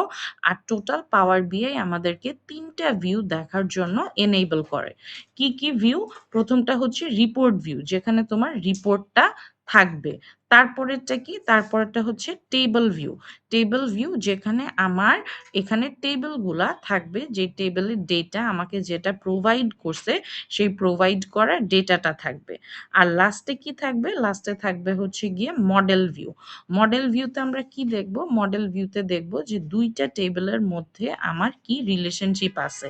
Speaker 1: আর টোটাল পাওয়ার বিআই আমাদেরকে 3টা ভিউ দেখার জন্য এনেবল করে। কি কি ভিউ? প্রথমটা হচ্ছে রিপোর্ট ভিউ, যেখানে তোমার রিপোর্টটা থাকবে। তারপরেরটা কি? তারপরেরটা হচ্ছে টেবল ভিউ। টেবল ভিউ যেখানে আমার এখানে টেবলগুলা থাকবে, যে টেবলের ডেটা আমাকে যেটা প্রোভাইড করছে সেই প্রোভাইড করা ডেটাটা থাকবে। আর লাস্টে কি থাকবে? লাস্টে থাকবে হচ্ছে গিয়ে মডেল ভিউ। মডেল ভিউতে আমরা কি দেখব? মডেল ভিউতে দেখব যে 2টা টেবলের মধ্যে আমার কি রিলেশনশিপ আছে।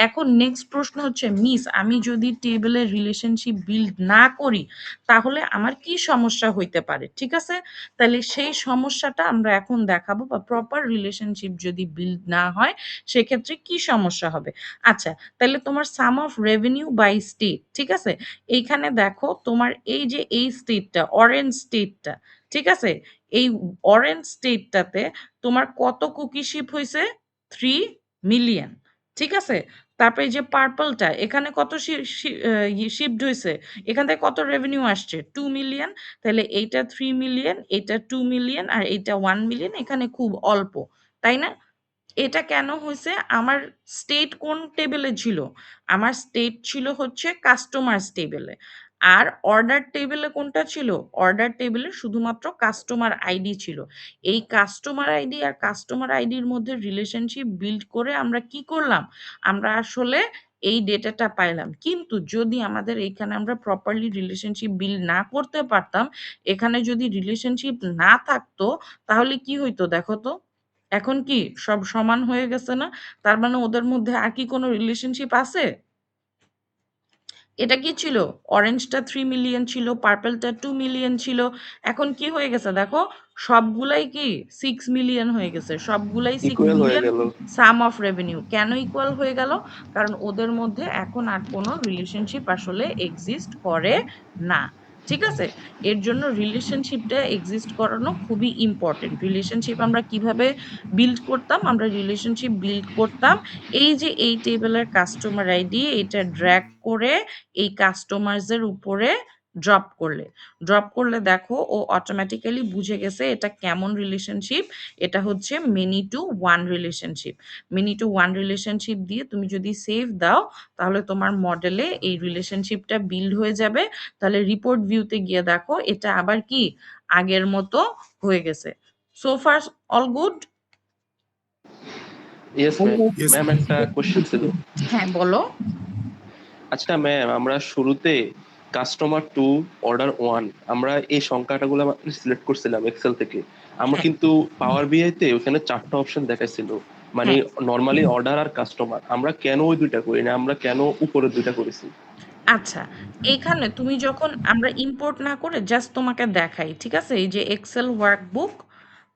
Speaker 1: এখন নেক্সট প্রশ্ন হচ্ছে, মিস আমি যদি টেবলের রিলেশনশিপ বিল্ড না করি তাহলে আমার কি সমস্যা হইতে পারে? ঠিক আছে, তাহলে সেই সমস্যাটা আমরা এখন দেখাবো, বা প্রপার রিলেশনশিপ যদি বিল্ড না হয় সেক্ষেত্রে কি সমস্যা হবে। আচ্ছা, তাহলে তোমার sum of revenue by state, ঠিক আছে, এইখানে দেখো তোমার এই যে এই স্টেটটা, অরেঞ্জ স্টেটটা, ঠিক আছে, এই অরেঞ্জ স্টেটটাতে তোমার কত কুকি শিপ হয়েছে? 3 মিলিয়ন। ঠিক আছে, তারপরে এই যে পার্পলটা, এখানে কত শিপড হয়েছে? এখান থেকে কত রেভিনিউ আসছে? 2 মিলিয়ন। তাহলে এইটা 3 মিলিয়ন, এটা 2 মিলিয়ন, আর এইটা 1 মিলিয়ন, এখানে খুব অল্প, তাই না? এটা কেন হয়েছে? আমার স্টেট কোন টেবিলে ছিল? আমার স্টেট ছিল হচ্ছে কাস্টমার্স টেবিলে। আর অর্ডার টেবিলে কোনটা ছিল? অর্ডার টেবিলে শুধুমাত্র কাস্টমার আইডি ছিল। এই কাস্টমার আইডি আর কাস্টমার আইডির মধ্যে রিলেশনশিপ বিল্ড করে আমরা কি করলাম? আমরা আসলে এই ডেটাটা পাইলাম। কিন্তু যদি আমাদের এখানে আমরা প্রপারলি রিলেশনশিপ বিল্ড না করতে পারতাম, এখানে যদি রিলেশনশিপ না থাকতো, তাহলে কি হইতো দেখো তো? এখন কি সব সমান হয়ে গেছে না? তার মানে ওদের মধ্যে আর কি কোনো রিলেশনশিপ আছে? এটা কি ছিল? অরেঞ্জটা 3 মিলিয়ন ছিল, পার্পলটা 2 মিলিয়ন ছিল। এখন কি হয়ে গেছে দেখো? সবগুলাই কি 6 মিলিয়ন হয়ে গেছে। সবগুলাই 6
Speaker 3: ইকুয়াল হয়ে
Speaker 1: মিলিয়ন
Speaker 3: গেল।
Speaker 1: সাম অফ রেভিনিউ। কেন ইকুয়াল হয়ে গেল? কারণ ওদের মধ্যে এখন আর কোনো রিলেশনশিপ আসলে এক্সিস্ট করে না। ঠিক আছে? এর জন্য রিলেশনশিপটা এক্সিস্ট করানো খুবই ইম্পর্টেন্ট। রিলেশনশিপ আমরা কিভাবে বিল্ড করতাম? আমরা রিলেশনশিপ বিল্ড করতাম এই যে এই টেবিলের কাস্টমার আইডি, এটা ড্র্যাগ করে এই কাস্টমারদের উপরে ড্রপ করলে দেখো ও অটোমেটিক্যালি বুঝে গেছে এটা কেমন রিলেশনশিপ। এটা হচ্ছে many to one relationship. Many to one relationship দিয়ে তুমি যদি সেভ দাও তাহলে তোমার মডেলে এই রিলেশনশিপটা বিল্ড হয়ে যাবে। তাহলে রিপোর্ট ভিউতে গিয়ে দেখো এটা আবার কি আগের মতো হয়ে গেছে। So far all good?
Speaker 3: Yes ma'am.
Speaker 5: Yes,
Speaker 3: ma'am
Speaker 5: ma'am.
Speaker 3: একটা কোশ্চেন ছিল।
Speaker 1: হ্যাঁ, বলো।
Speaker 3: আচ্ছা ম্যাম, আমরা শুরুতে কাস্টমার 2 অর্ডার 1 আমরা এই সংখ্যাটাগুলো সিলেক্ট করছিলাম এক্সেল থেকে। আমরা
Speaker 1: হ্যাঁ,
Speaker 3: কিন্তু পাওয়ার বিআই তে ওখানে 4টা অপশন দেখাইছিল, মানে
Speaker 1: হ্যাঁ।
Speaker 3: নরমালি অর্ডার আর কাস্টমার। আমরা কেন ওই দুইটা করি না, আমরা কেন উপরের দুইটা করেছি?
Speaker 1: আচ্ছা, এইখানে তুমি যখন আমরা ইম্পোর্ট না করে জাস্ট তোমাকে দেখাই, ঠিক আছে? এই যে এক্সেল ওয়ার্কবুক,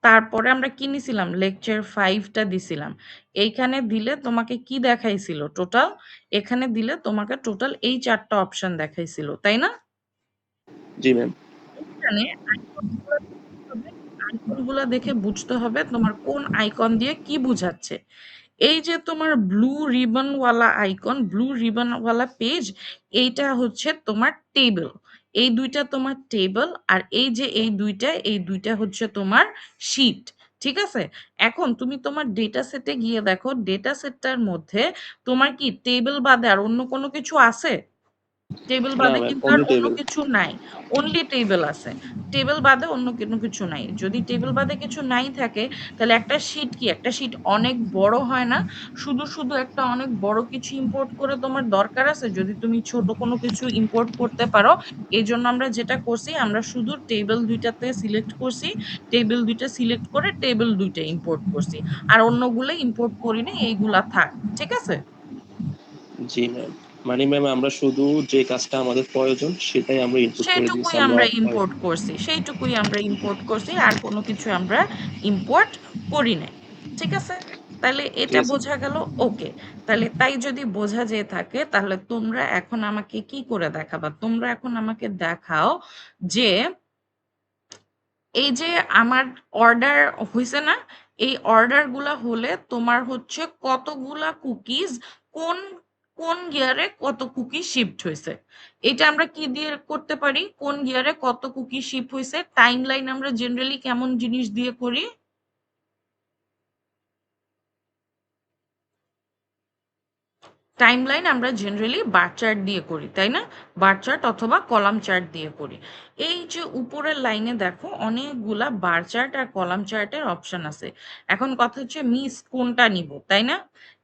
Speaker 1: তারপরে আমরা কি নিছিলাম? লেকচার 5 টা দিছিলাম। এইখানে দিলে তোমাকে কি দেখাইছিল টোটাল? এখানে দিলে তোমাকে টোটাল এই 4 টা অপশন দেখাইছিল, তাই না?
Speaker 3: জি ম্যাম।
Speaker 1: এখানে আইকনগুলো দেখতে হবে, আইকনগুলো দেখে বুঝতে হবে তোমার কোন আইকন দিয়ে কি বুঝাচ্ছে। এই যে তোমার ব্লু রিবনওয়ালা আইকন, ব্লু রিবনওয়ালা পেজ, এইটা হচ্ছে তোমার টেবল। এই ২ টা তোমার টেবল, আর এই যে এই ২ টা হচ্ছে তোমার শিট। ঠিক আছে? এখন তুমি তোমার ডেটা সেটে গিয়ে দেখো, ডেটা সেটটার মধ্যে তোমার কি টেবল বাদে আর অন্য কোনো কিছু আছে? টেবল
Speaker 3: না
Speaker 1: বাদে
Speaker 3: ম্যাম,
Speaker 1: কিন্তু আর
Speaker 3: অনলি
Speaker 1: অন্য
Speaker 3: টেবিল।
Speaker 1: কিছু নাই। অনলি টেবল আছে। টেবল বাদে অন্য কোনো কিছু নাই। যদি টেবল বাদে কিছু নাই থাকে, তাহলে একটা শিট কি? একটা শিট অনেক বড় হয় না? শুধু একটা অনেক বড় কিছু ইম্পোর্ট করে তোমার দরকার আছে? যদি তুমি ছোট কোনো কিছু ইম্পোর্ট করতে পারো। এজন্য আমরা যেটা করছি, আমরা শুধু টেবল ২ টাতে সিলেক্ট করছি। টেবল ২ টা সিলেক্ট করে টেবল ২ টা ইম্পোর্ট করছি। আর অন্যগুলো ইম্পোর্ট করি নাই, এইগুলা থাক। ঠিক আছে?
Speaker 3: জি ম্যাম। মানে ম্যাম আমরা শুধু যে কাজটা আমাদের প্রয়োজন সেটাই আমরা ইনপুট করে দিয়েছি।
Speaker 1: সেইটুকুই
Speaker 3: আমরা
Speaker 1: আমরা ইম্পোর্ট করছি। সেইটুকুই আমরা ইম্পোর্ট করছি। আর কোনো কিছু আমরা ইম্পোর্ট করি নাই। ঠিক আছে? তাইলে
Speaker 3: ঠিক
Speaker 1: এটা
Speaker 3: আছে।
Speaker 1: বোঝা গেল? ওকে। তাহলে তাই যদি বোঝা যেয়ে থাকে, তাহলে তোমরা এখন আমাকে কি করে দেখাবা? তোমরা এখন আমাকে দেখাও যে এই যে আমার অর্ডার হইছে না? এই অর্ডার গুলা হলে তোমার হচ্ছে কতগুলা কুকিজ, কোন কোন গিয়ারে কত কুকি শিপড হয়েছে। এটা আমরা কি দিয়ে করতে পারি? কোন গিয়ারে কত কুকি শিপ হয়েছে। টাইম লাইন আমরা জেনারেলি কেমন জিনিস দিয়ে করি? টাইমলাইন আমরা জেনারেলি বার চার্ট দিয়ে করি, তাই না? বার চার্ট অথবা কলাম চার্ট দিয়ে করি। এই যে উপরের লাইনে দেখো অনেকগুলা বার চার্ট আর কলাম চার্টের অপশন আছে। এখন কথা হচ্ছে মিস কোনটা নিব, তাই না?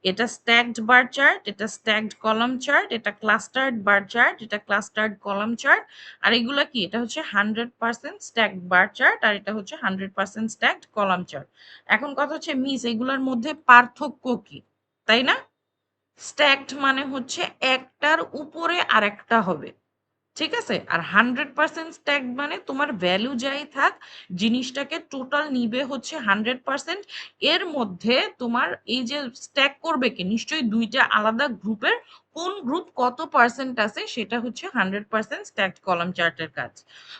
Speaker 1: এটা স্ট্যাকড বার চার্ট, এটা স্ট্যাকড কলাম চার্ট, এটা ক্লাস্টার্ড বার চার্ট, এটা ক্লাস্টার্ড কলাম চার্ট। আর এগুলা কি? এটা হচ্ছে 100% স্ট্যাকড বার চার্ট, আর এটা হচ্ছে 100% স্ট্যাকড কলাম চার্ট। এখন কথা হচ্ছে মিস এগুলোর মধ্যে পার্থক্য কি, তাই না? স্ট্যাকড মানে হচ্ছে একটার উপরে আরেকটা হবে। ঠিক আছে? আর 100% স্ট্যাকড মানে তোমার ভ্যালু যাই থাক, জিনিসটাকে টোটাল নিবে হচ্ছে 100%। এর মধ্যে তোমার এই যে স্ট্যাক করবে কি, নিশ্চয়ই ২ টা আলাদা গ্রুপের কোন গ্রুপ কত পার্সেন্ট আছে সেটা হচ্ছে 100% স্ট্যাকড কলাম চার্টের কাজ।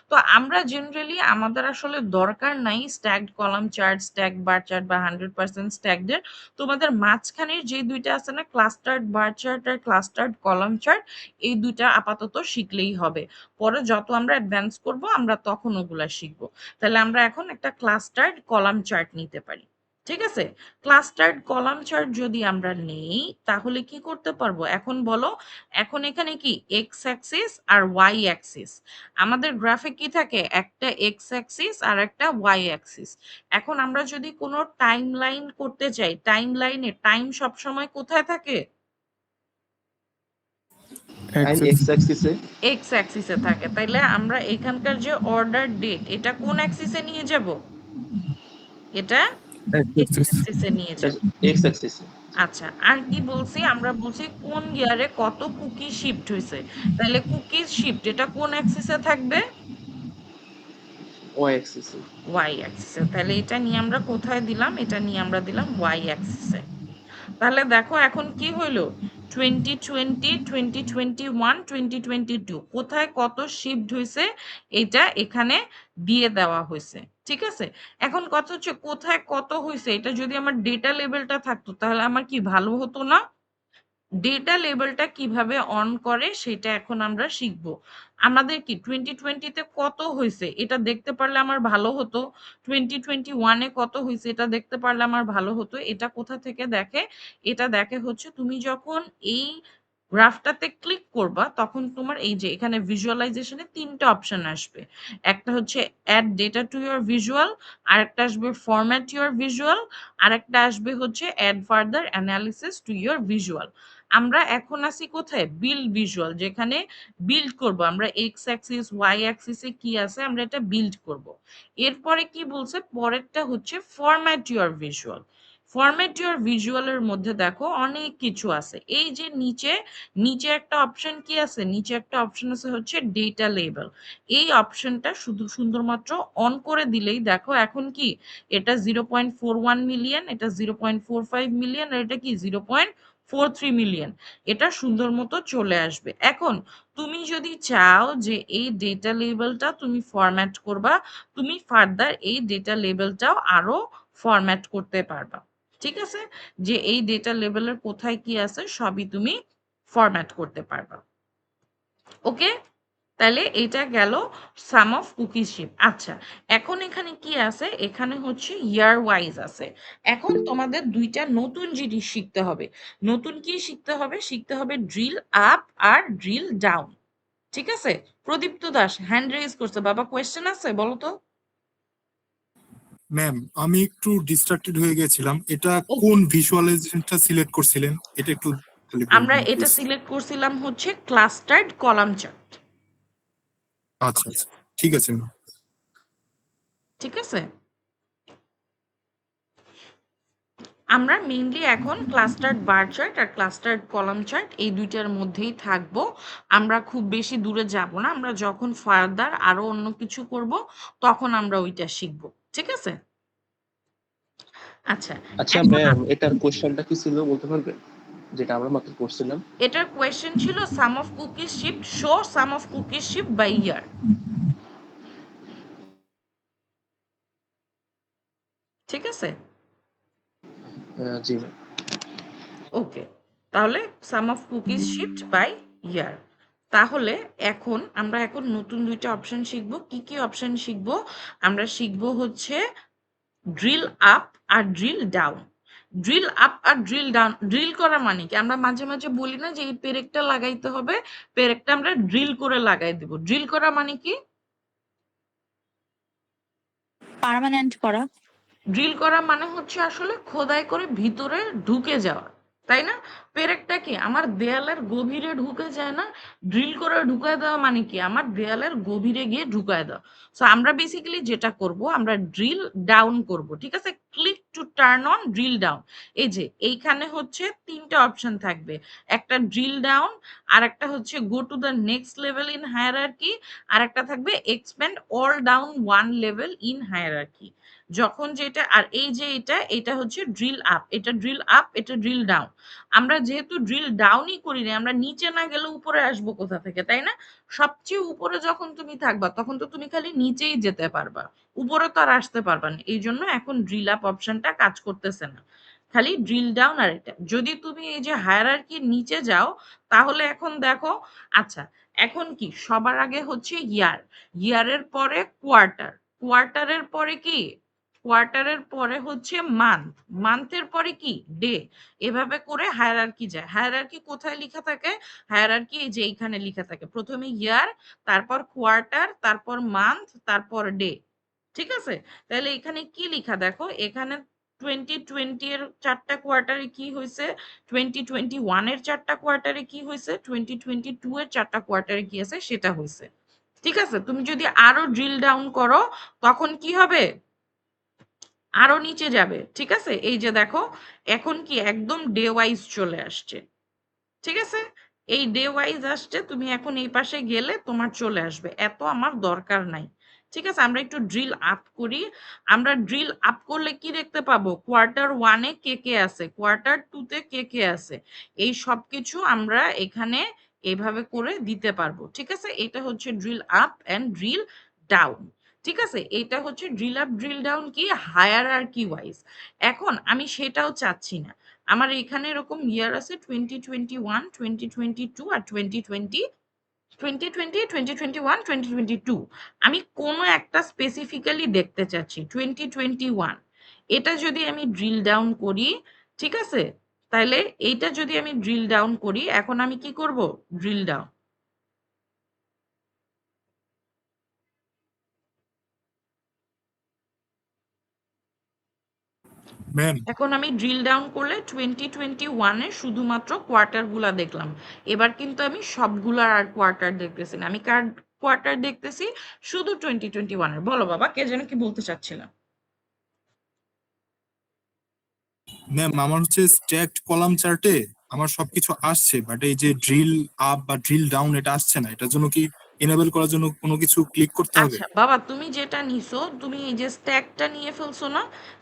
Speaker 1: তো আমরা জেনারেলি আমাদের আসলে দরকার নাই স্ট্যাকড কলাম চার্ট, স্ট্যাকড বার চার্ট বা 100% স্ট্যাকড এর। তোমাদের মাঝখানের যে ২ টা আছে না, ক্লাস্টার্ড বার চার্ট আর ক্লাস্টার্ড কলাম চার্ট, এই ২ টা আপাতত শিখলেই হবে। পরে যত আমরা অ্যাডভান্স করব আমরা তখন ওগুলা শিখব। তাহলে আমরা এখন একটা ক্লাস্টার্ড কলাম চার্ট নিতে পারি। ঠিক আছে? ক্লাস্টার্ড কলাম চার্ট যদি আমরা নেই, তাহলে কি করতে পারবো? এখন বলো। এখন এখানে কি এক্স অ্যাক্সিস আর ওয়াই অ্যাক্সিস। আমাদের গ্রাফে কি থাকে? একটা এক্স অ্যাক্সিস আর একটা ওয়াই অ্যাক্সিস। এখন আমরা যদি কোনো টাইম লাইন করতে চাই, টাইম লাইনে টাইম সবসময় কোথায় থাকে?
Speaker 3: টাইম এক্স অ্যাক্সিসে।
Speaker 1: এক্স অ্যাক্সিসে থাকে। তাইলে আমরা এখানকার যে অর্ডার ডেট, এটা কোন অ্যাক্সিসে নিয়ে যাব? এটা এক্স অ্যাক্সিসে নিয়ে যাব।
Speaker 3: এক্স অ্যাক্সিসে।
Speaker 1: আচ্ছা, আর কি বলছি? আমরা বলছি কোন গিয়ারে কত কুকি শিফট হয়েছে। তাহলে কুকিজ শিফট এটা কোন অ্যাক্সিসে থাকবে?
Speaker 3: ওয়াই অ্যাক্সিসে।
Speaker 1: ওয়াই অ্যাক্সিসে। তাহলে এটা নিয়ে আমরা কোথায় দিলাম? এটা নিয়ে আমরা দিলাম ওয়াই অ্যাক্সিসে। তাহলে দেখো এখন কি হইলো? 2020, 2021, 2022 কোথায় কত শিফট হয়েছে এটা এখানে দিয়ে দেওয়া হয়েছে। ঠিক আছে? এখন কথা হচ্ছে কোথায় কত হয়েছে এটা যদি আমার ডেটা লেভেলটা থাকতো, তাহলে আমার কি ভালো হতো না? ডেটা লেবেলটা কিভাবে অন করে সেটা এখন আমরা শিখব। আমাদের কি 2020 তে কত হয়েছে এটা দেখতে পারলে আমার ভালো হতো। 2021-এ কত হয়েছে এটা দেখতে পারলে আমার ভালো হতো। এটা কোথা থেকে দেখে? এটা দেখে হচ্ছে তুমি যখন এই গ্রাফটাতে ক্লিক করবা, তখন তোমার এই যে এখানে ভিজুয়ালাইজেশনে ৩ টা অপশন আসবে। একটা হচ্ছে add data to your visual, আরেকটা আসবে ফরম্যাট ইওর ভিজুয়াল, আরেকটা আসবে হচ্ছে add further analysis to your visual. আমরা এখন আছি কোথায়? বিল্ড ভিজুয়াল, যেখানে বিল্ড করব আমরা এক্স অ্যাক্সিস ওয়াই অ্যাক্সিসে কি আছে আমরা এটা বিল্ড করব। এরপরে কি বলছে? পরেরটা হচ্ছে format your visual. Format your ভিজুয়ালের মধ্যে দেখো অনেক কিছু আছে। এই যে নিচে একটা অপশন কি আছে, নিচে একটা অপশন আছে হচ্ছে ডেটা লেবেল। এই অপশনটা শুধু সুন্দরমাত্র অন করে দিলেই দেখো এখন কি এটা 0.41 মিলিয়ন, এটা 0.45 মিলিয়ন, আর এটা কি 0.43 মিলিয়ন। এটা সুন্দর মতো চলে আসবে। এখন তুমি যদি চাও যে এই ডেটা লেবেলটা তুমি ফরম্যাট করবা, তুমি ফার্দার এই ডেটা লেবেলটাও আরো ফরম্যাট করতে পারবা। ঠিক আছে, যে এই ডেটা লেবেলের কোথায় কি আছে সবই তুমি ফরম্যাট করতে পারবা। ওকে, তাহলে এটা গেল সাম অফ কুকিজ শিপ। আচ্ছা, এখন এখানে কি আছে, এখানে হচ্ছে ইয়ার ওয়াইজ আছে। এখন তোমাদের দুইটা নতুন জিনিস শিখতে হবে। নতুন কি শিখতে হবে? শিখতে হবে ড্রিল আপ আর ড্রিল ডাউন। ঠিক আছে, প্রদীপ্ত দাস হ্যান্ড রেজ করছে। বাবা কোয়েশ্চেন আছে, বলো তো।
Speaker 5: ম্যাম আমি একটু ডিস্ট্রাক্টেড হয়ে গেছিলাম, এটা কোন ভিজুয়ালাইজেশনটা সিলেক্ট করছিলেন এটা একটু তাহলে
Speaker 1: আমরা
Speaker 5: বলবেন
Speaker 1: এটা
Speaker 5: প্লিজ।
Speaker 1: সিলেক্ট করছিলাম হচ্ছে ক্লাস্টার্ড কলাম চার্ট।
Speaker 5: আচ্ছা আচ্ছা, ঠিক আছে ম্যাম।
Speaker 1: ঠিক আছে, আমরা মেইনলি এখন ক্লাস্টার্ড বার চার্ট আর ক্লাস্টার্ড কলাম চার্ট এই দুইটার মধ্যেই থাকবো। আমরা খুব বেশি দূরে যাব না, আমরা যখন ফার্দার আরো অন্য কিছু করব তখন আমরা ওইটা শিখব। ঠিক আছে, আচ্ছা
Speaker 3: আচ্ছা
Speaker 1: এখন
Speaker 3: ম্যাম, এটার কোশ্চেনটা কি ছিল বলতে পারবেন, যেটা আমরা মাত্র করছিলাম?
Speaker 1: এটার কোয়েশ্চেন ছিল some of cookies shift, show some of cookies shift by year. ঠিক আছে,
Speaker 3: জি ম্যাম।
Speaker 1: ওকে, তাহলে some of cookies shift by year. তাহলে আমরা এখন নতুন দুইটা অপশন শিখব। কি কি অপশন শিখব? আমরা শিখব হচ্ছে ড্রিল আপ আর ড্রিল ডাউন। ড্রিল আপ আর ড্রিল ডাউন, ড্রিল করা মানে কি? আমরা মাঝে মাঝে বলি না যে এই পেরেকটা লাগাইতে হবে, পেরেকটা আমরা ড্রিল করে লাগাই দেব। ড্রিল করা মানে কি?
Speaker 6: পার্মানেন্ট করা।
Speaker 1: ড্রিল করা মানে হচ্ছে আসলে খোদাই করে ভিতরে ঢুকে যাওয়া, তাই না? পেরেকটা কি আমার দেয়ালের গভীরে ঢুকে যায় না? ড্রিল করে ঢুকায় দেওয়া মানে কি আমার দেয়ালের গভীরে গিয়ে ঢুকায় দেওয়া। সো আমরা বেসিক্যালি যেটা করব, আমরা ড্রিল ডাউন করব। ঠিক আছে, click to turn on drill down. এই যে এইখানে হচ্ছে তিনটা অপশন থাকবে, একটা ড্রিল ডাউন, আর একটা হচ্ছে go to the next level in hierarchy, আর একটা থাকবে expand all down one level in hierarchy. যখন যেটা, আর এই যে এটা হচ্ছে ড্রিল আপ, এটা ড্রিল আপ, এটা ড্রিল ডাউন। আমরা যেহেতু ড্রিল ডাউনই করি না, আমরা নিচে না গেলে উপরে আসবো কোথা থেকে, তাই না? সবচেয়ে উপরে যখন তুমি থাকবা তখন তো তুমি খালি নিচেই যেতে পারবা, উপরে তো আর আসতে পারবা না। এই জন্য এখন ড্রিল আপ অপশনটা কাজ করতেছে না, খালি ড্রিল ডাউন। আর এটা যদি তুমি এই যে হায়ারার্কির নিচে যাও তাহলে এখন দেখো, আচ্ছা এখন কি সবার আগে হচ্ছে ইয়ার, ইয়ারের পরে কোয়ার্টার, কোয়ার্টারের পরে কি, কোয়ার্টারের পরে হচ্ছে মান্থ, মান্থের পরে কি ডে। এভাবে করে হায়ারার্কি যায়। হায়ারার্কি কোথায় লেখা থাকে? হায়ারার্কি এই যে এইখানে লেখা থাকে, প্রথমে ইয়ার, তারপর কোয়ার্টার, তারপর মান্থ, তারপর ডে। ঠিক আছে, তাহলে এখানে কি লেখা দেখো, এখানে 2020 এর 4টা কোয়ার্টারে কি হয়েছে, 2021 এর 4টা কোয়ার্টারে কি হয়েছে, 2022 এর 4টা কোয়ার্টারে কি আছে সেটা হয়েছে। ঠিক আছে, তুমি যদি আরো ড্রিল ডাউন করো তখন কি হবে, আরো নিচে যাবে। ঠিক আছে, এই যে দেখো এখন কি একদম ডে ওয়াইজ চলে আসছে। ঠিক আছে, এই ডে ওয়াইজ আসছে, তুমি এখন এই পাশে গেলে তোমার চলে আসবে, এত আমার দরকার নাই। ঠিক আছে, আমরা একটু ড্রিল আপ করি। আমরা ড্রিল আপ করলে কি দেখতে পাবো, কোয়ার্টার ওয়ানে কে কে আছে, কোয়ার্টার টুতে কে কে আছে, এই সব কিছু আমরা এখানে এইভাবে করে দিতে পারবো। ঠিক আছে, এটা হচ্ছে drill up and drill down. ঠিক আছে, এটা হচ্ছে ড্রিল আপ ড্রিল ডাউন কি হায়ারার্কি ওয়াইজ। এখন আমি সেটাও চাচ্ছি না, আমার এখানে এরকম ইয়ার আছে 2021, 2022 আর 2020, 2020, 2021, 2022। আমি কোনো একটা স্পেসিফিক্যালি দেখতে চাচ্ছি 2021। এটা যদি আমি ড্রিল ডাউন করি, ঠিক আছে, তাহলে এইটা যদি আমি ড্রিল ডাউন করি, এখন আমি কি করব, ড্রিল ডাউন।
Speaker 5: ম্যাম
Speaker 1: এখন আমি ড্রিল ডাউন করলে 2021 শুধুমাত্র কোয়ার্টার গুলা দেখলাম। এবার কিন্তু আমি সবগুলার আর কোয়ার্টার দেখতেছি না, আমি কার কোয়ার্টার দেখতেছি, শুধু 2021 বলো বাবা, কে যেন কি বলতে চাচ্ছিলাম।
Speaker 5: ম্যাম আমার হচ্ছে স্ট্যাকড কলাম চার্টে আমার সবকিছু আসছে, বাট এই যে ড্রিল আপ বা ড্রিল ডাউন এটা আসছে না। এটার জন্য কি এনেবল করার জন্য কোনো কিছু ক্লিক করতে হবে?
Speaker 1: আচ্ছা বাবা, তুমি যেটা নিছো, তুমি এই যে স্ট্যাকটা নিয়ে ফেলছো না,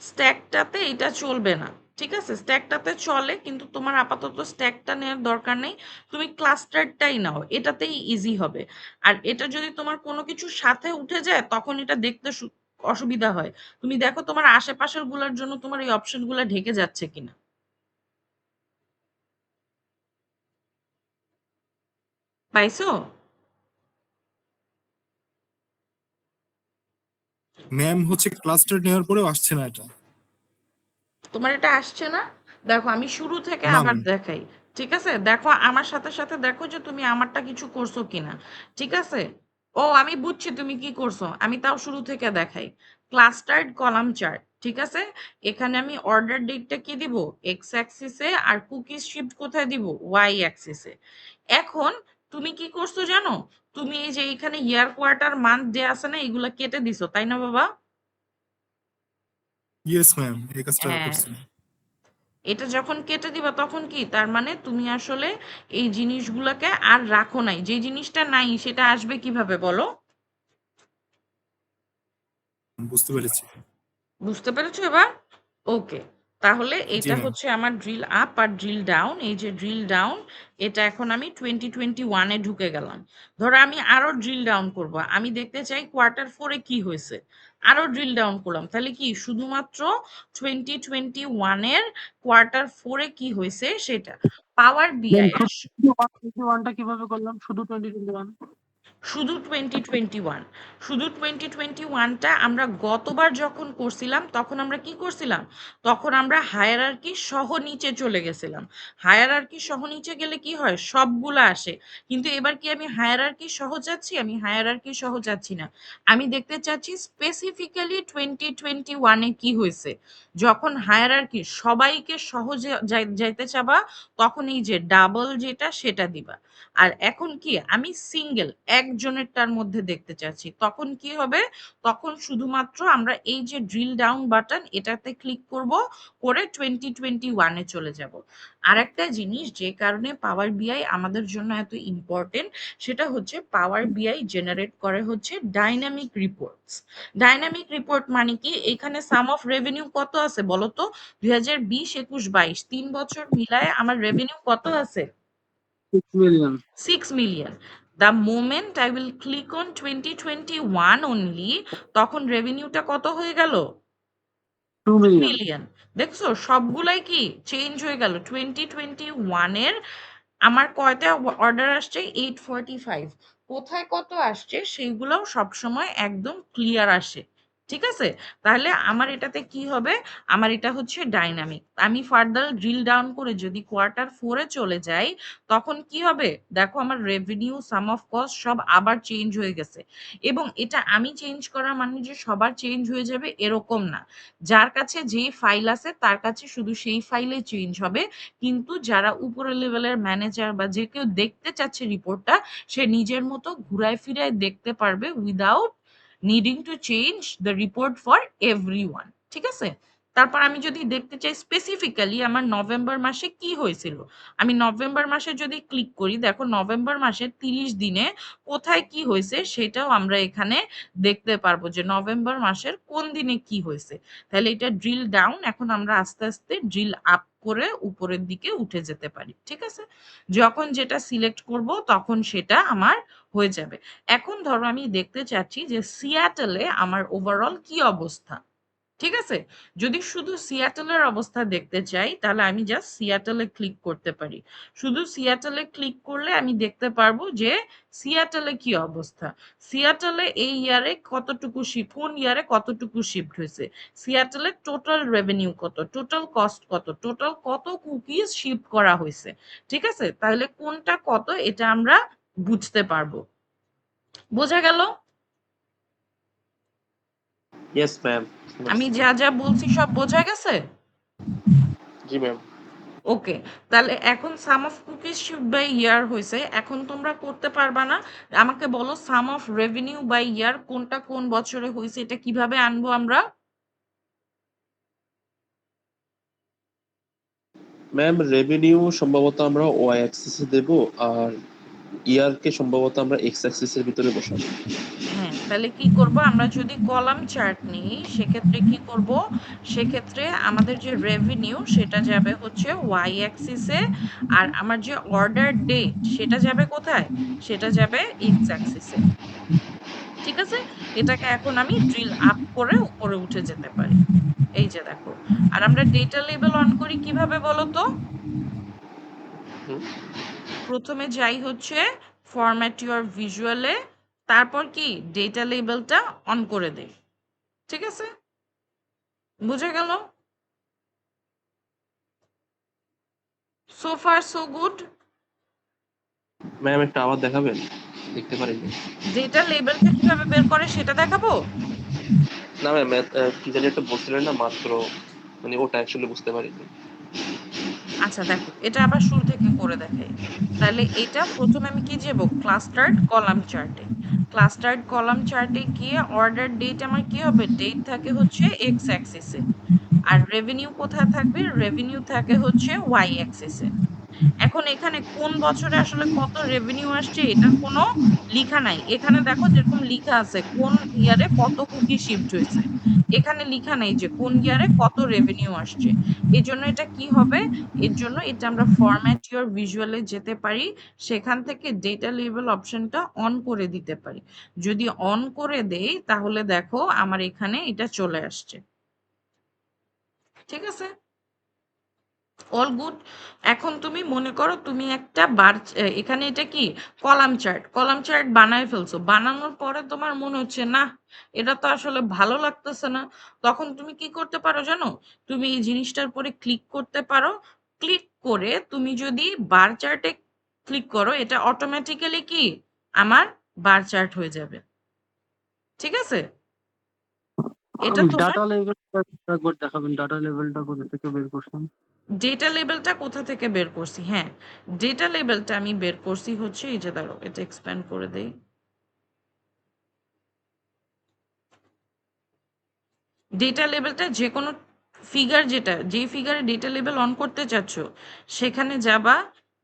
Speaker 1: স্ট্যাকটাতে এটা চলবে না। ঠিক আছে, স্ট্যাকটাতে চলে, কিন্তু তোমার আপাতত স্ট্যাকটা নেওয়ার দরকার নেই। তুমি ক্লাস্টারটাই নাও, এটাতেই ইজি হবে। আর এটা যদি তোমার কোনো কিছুর সাথে উঠে যায়, তখন এটা দেখতে অসুবিধা হয়। তুমি দেখো তোমার আশেপাশের গুলার জন্য তোমার এই অপশন গুলা ঢেকে যাচ্ছে কিনা। পাইছো?
Speaker 5: ম্যাম হচ্ছে ক্লাস্টার নেওয়ার পরেও আসছে না এটা।
Speaker 1: তোমার এটা আসছে না? দেখো আমি শুরু থেকে
Speaker 5: না
Speaker 1: আবার
Speaker 5: ম্যাম।
Speaker 1: দেখাই। ঠিক আছে, দেখো আমার সাথে সাথে দেখো যে তুমি আমারটা কিছু করছো কিনা। ঠিক আছে। ও আমি বুঝছি তুমি কি করছো, আমি তাও শুরু থেকে দেখাই। ক্লাস্টার্ড কলাম চার্ট, ঠিক আছে। এখানে আমি অর্ডার ডেটটা কি দিব, এক্স অ্যাক্সিসে, আর কুকিজ শিফট কোথায় দিব, ওয়াই অ্যাক্সিসে। এখন তুমি কি করছো জানো, তুমি এই যে এখানে ইয়ার কোয়ার্টার মান্থ ডে আছে না, এগুলা কেটে দিছো, তাই না বাবা?
Speaker 5: ইয়েস ম্যাম, এই কাজটা
Speaker 1: হ্যাঁ,
Speaker 5: করছি।
Speaker 1: এটা যখন কেটে দিবা তখন কি তার মানে, তুমি আসলে এই জিনিসগুলোকে আর রাখো নাই। যে জিনিসটা নাই সেটা আসবে কিভাবে বলো?
Speaker 5: বুঝতে পেরেছি।
Speaker 1: বুঝতে পেরেছো এবার? ওকে। তাহলে
Speaker 5: জি
Speaker 1: এটা
Speaker 5: ম্যাম।
Speaker 1: হচ্ছে আমার ড্রিল আপ আর ড্রিল ডাউন। এই যে ড্রিল ডাউন, এটা এখন আমি 2021-এ ঢুকে গেলাম। ধরো আমি আরো ড্রিল ডাউন করব, আমি দেখতে চাই কোয়ার্টার 4-এ কি হয়েছে। আরো ড্রিল ডাউন করলাম, তাহলে কি শুধুমাত্র 2021-এর কোয়ার্টার 4-এ কি হয়েছে সেটা। পাওয়ার বিআই
Speaker 2: টোয়েন্টি ওয়ানটা কিভাবে করলাম, শুধু 2021?
Speaker 1: শুধু 2021, শুধু 2021টা আমরা গতবার যখন করছিলাম তখন আমরা কি করছিলাম, তখন আমরা হায়ারার্কি সহ নিচে চলে গেছিলাম। হায়ারার্কি সহ নিচে গেলে কি হয়, সবগুলা আসে। কিন্তু এবার কি আমি হায়ারার্কি সহ যাচ্ছি, আমি হায়ারার্কি সহ যাচ্ছি না। আমি দেখতে চাচ্ছি স্পেসিফিক্যালি 2021-এ কি হয়েছে। যখন হায়ারার্কি সবাইকে সহজে যাইতে চাবা, তখন এই যে ডাবল যেটা সেটা দিবা। আর এখন কি আমি সিঙ্গেল একজনেরটার মধ্যে দেখতে চাচ্ছি, তখন কি হবে, তখন শুধুমাত্র আমরা এই যে ড্রিল ডাউন বাটন এটাতে ক্লিক করব, করে 2021-এ চলে যাব। আর একটা জিনিস যে কারণে পাওয়ার বিআই আমাদের জন্য এত ইম্পর্টেন্ট, সেটা হচ্ছে পাওয়ার বিআই জেনারেট করে হচ্ছে ডাইনামিক রিপোর্টস। ডাইনামিক রিপোর্ট মানে কি, এখানে সাম অফ রেভিনিউ কত আছে বলো তো, 2020, 21, 22 3 বছর মিলায় আমার রেভিনিউ কত আছে,
Speaker 2: 6 million।
Speaker 1: 6 million. The moment I will click on 2021 only, তখন রেভিনিউটা কত হয়ে গেল,
Speaker 2: 2 million।
Speaker 1: মিলিয়ন। দেখছো সবগুলাই কি চেঞ্জ হয়ে গেল। 2021-এর আমার কয়টা অর্ডার আসছে, 845। কোথায় কত আসছে সেইগুলোও সবসময় একদম ক্লিয়ার আসে। ঠিক আছে, তাহলে আমার এটাতে কি হবে, আমার এটা হচ্ছে ডাইনামিক। আমি ফার্দার ড্রিল ডাউন করে যদি কোয়ার্টার 4-এ চলে যাই, তখন কি হবে, দেখো আমার রেভিনিউ, সাম অফ কস্ট সব আবার চেঞ্জ হয়ে গেছে। এবং এটা আমি চেঞ্জ করা মানে যে সবার চেঞ্জ হয়ে যাবে এরকম না। যার কাছে যে ফাইল আছে তার কাছে শুধু সেই ফাইলে চেঞ্জ হবে, কিন্তু যারা উপরের লেভেলের ম্যানেজার বা যে কেউ দেখতে চাচ্ছে রিপোর্টটা, সে নিজের মতো ঘুরায় ফিরায় দেখতে পারবে without needing to change the report for everyone. ঠিক আছে। তারপর আমি যদি দেখতে চাই স্পেসিফিক্যালি আমার নভেম্বর মাসে কি হয়েছিল, আমি নভেম্বর মাসে যদি ক্লিক করি, দেখো নভেম্বর মাসের 30 দিনে কোথায় কি হয়েছে সেটাও আমরা এখানে দেখতে পারবো, যে নভেম্বর মাসের কোন দিনে কি হয়েছে। তাহলে এটা ড্রিল ডাউন, এখন আমরা আস্তে আস্তে ড্রিল আপ করে উপরের দিকে উঠে যেতে পারি। ঠিক আছে, যখন যেটা সিলেক্ট করব তখন সেটা আমার হয়ে যাবে। এখন ধরো আমি দেখতে চাচ্ছি যে সিয়াটলে আমার ওভারঅল কি অবস্থা। ঠিক আছে, যদি শুধু সিয়াটলের অবস্থা দেখতে চাই, তাহলে আমি জাস্ট সিয়াটলে ক্লিক করতে পারি। শুধু সিয়াটলে ক্লিক করলে আমি দেখতে পারবো যে সিয়াটলে কি অবস্থা। সিয়াটলে এই ইয়ারে কতটুকু শিফট, কোন ইয়ারে কতটুকু শিফট হয়েছে, সিয়াটলে টোটাল রেভিনিউ কত, টোটাল কস্ট কত, টোটাল কত কুকিজ শিফট করা হয়েছে। ঠিক আছে, তাহলে কোনটা কত এটা আমরা বুঝতে পারবো। বোঝা গেল?
Speaker 3: Yes ma'am.
Speaker 1: আমি যা যা বলছি সব বোঝা গেছে?
Speaker 3: জি ম্যাম।
Speaker 1: ওকে। তাহলে এখন সাম অফ কুকিজ শিফট বাই ইয়ার হয়েছে, এখন তোমরা করতে পারবা না। আমাকে বলো সাম অফ রেভিনিউ বাই ইয়ার কোনটা কোন বছরে হয়েছে, এটা কিভাবে আনবো আমরা?
Speaker 3: ম্যাম রেভিনিউ সম্ভবত আমরা ওয়াই অ্যাক্সিসে দেব, আর ইয়ারকে সম্ভবত আমরা এক্স অ্যাক্সিসের ভিতরে বসাবো।
Speaker 1: হ্যাঁ, তাহলে কি করব, আমরা যদি কলাম চার্ট নিই সেক্ষেত্রে কি করব, সেক্ষেত্রে আমাদের যে রেভিনিউ সেটা যাবে হচ্ছে ওয়াই অ্যাক্সিসে, আর আমার যে অর্ডার ডেট সেটা যাবে কোথায়, সেটা যাবে এক্স অ্যাক্সিসে। ঠিক আছে, এটাকে এখন আমি ড্রিল আপ করে উপরে উঠে যেতে পারি। এই যে দেখো, আর আমরা ডেটা লেবেল অন করি কিভাবে বলো তো?
Speaker 3: হুম।
Speaker 1: প্রথমে যাই হচ্ছে ফরম্যাট ইউর ভিজুয়ালে, তারপর কি ডেটা লেবেলটা অন করে দেই। ঠিক আছে, বুঝে গেল? So far so good.
Speaker 3: Ma'am একটা আবার দেখাবেন, দেখতে পারি না।
Speaker 1: ডেটা লেবেলটা কিভাবে বের করে সেটা দেখাবো।
Speaker 3: না ম্যাম, কি জানি একটা বলছিলেন না মাত্র, মানে ওটা অ্যাকচুয়ালি বুঝতে পারিনি।
Speaker 1: আচ্ছা দেখো, এটা আবার শুরু থেকে করে দেখাই। তাহলে এটা প্রথমে আমি কি যাব, ক্লাস্টার্ড কলাম চার্টে। ক্লাস্টার্ড কলাম চার্টে গিয়ে অর্ডার ডেট আমার কি হবে, ডেট থাকে হচ্ছে এক্স অ্যাক্সিসে, আর রেভিনিউ কোথায় থাকবে, রেভিনিউ থাকে হচ্ছে ওয়াই অ্যাক্সিসে। এখন এখানে কোন বছরে আসলে কত রেভিনিউ আসছে এটার কোনো লিখা নাই। এখানে দেখো যেরকম লিখা আছে কোন ইয়ারে কত কুকি শিফট হয়েছে, এখানে লিখা নাই যে কোন ইয়ারে কত রেভিনিউ আসছে। এর জন্য এটা কি হবে, এর জন্য এটা আমরা ফরম্যাট ইউর ভিজুয়ালে যেতে পারি, সেখান থেকে ডেটা লেবেল অপশনটা অন করে দিতে পারি। যদি অন করে দেই তাহলে দেখো আমার এখানে এটা চলে আসছে। ঠিক আছে, অল গুড। এখন তুমি মনে করো তুমি একটা বার, এখানে এটা কি কলাম চার্ট, কলাম চার্ট বানায় ফেলছো, বানানোর পরে তোমার মনে হচ্ছে না এটা তো আসলে ভালো লাগতেছে না, তখন তুমি কি করতে পারো জানো, তুমি এই জিনিসটার পরে ক্লিক করতে পারো। ক্লিক করে তুমি যদি বার চার্টে ক্লিক করো, এটা অটোমেটিক্যালি কি আমার বার চার্ট হয়ে যাবে। ঠিক আছে, এটা তোমার
Speaker 2: ডাটা লেভেলটা একবার দেখাবেন, ডাটা লেভেলটা কোথা থেকে বের করছেন?
Speaker 1: ডেটা লেবেলটা কোথা থেকে বের করছি। হ্যাঁ, ডেটা লেবেলটা আমি বের করছি হচ্ছে এই যে দাঁড়ো, এটা এক্সপ্যান্ড করে দেই। ডেটা লেবেলটা যে কোনো ফিগার, যেটা যেই ফিগারে ডেটা লেবেল অন করতে চাচ্ছ সেখানে যাবা,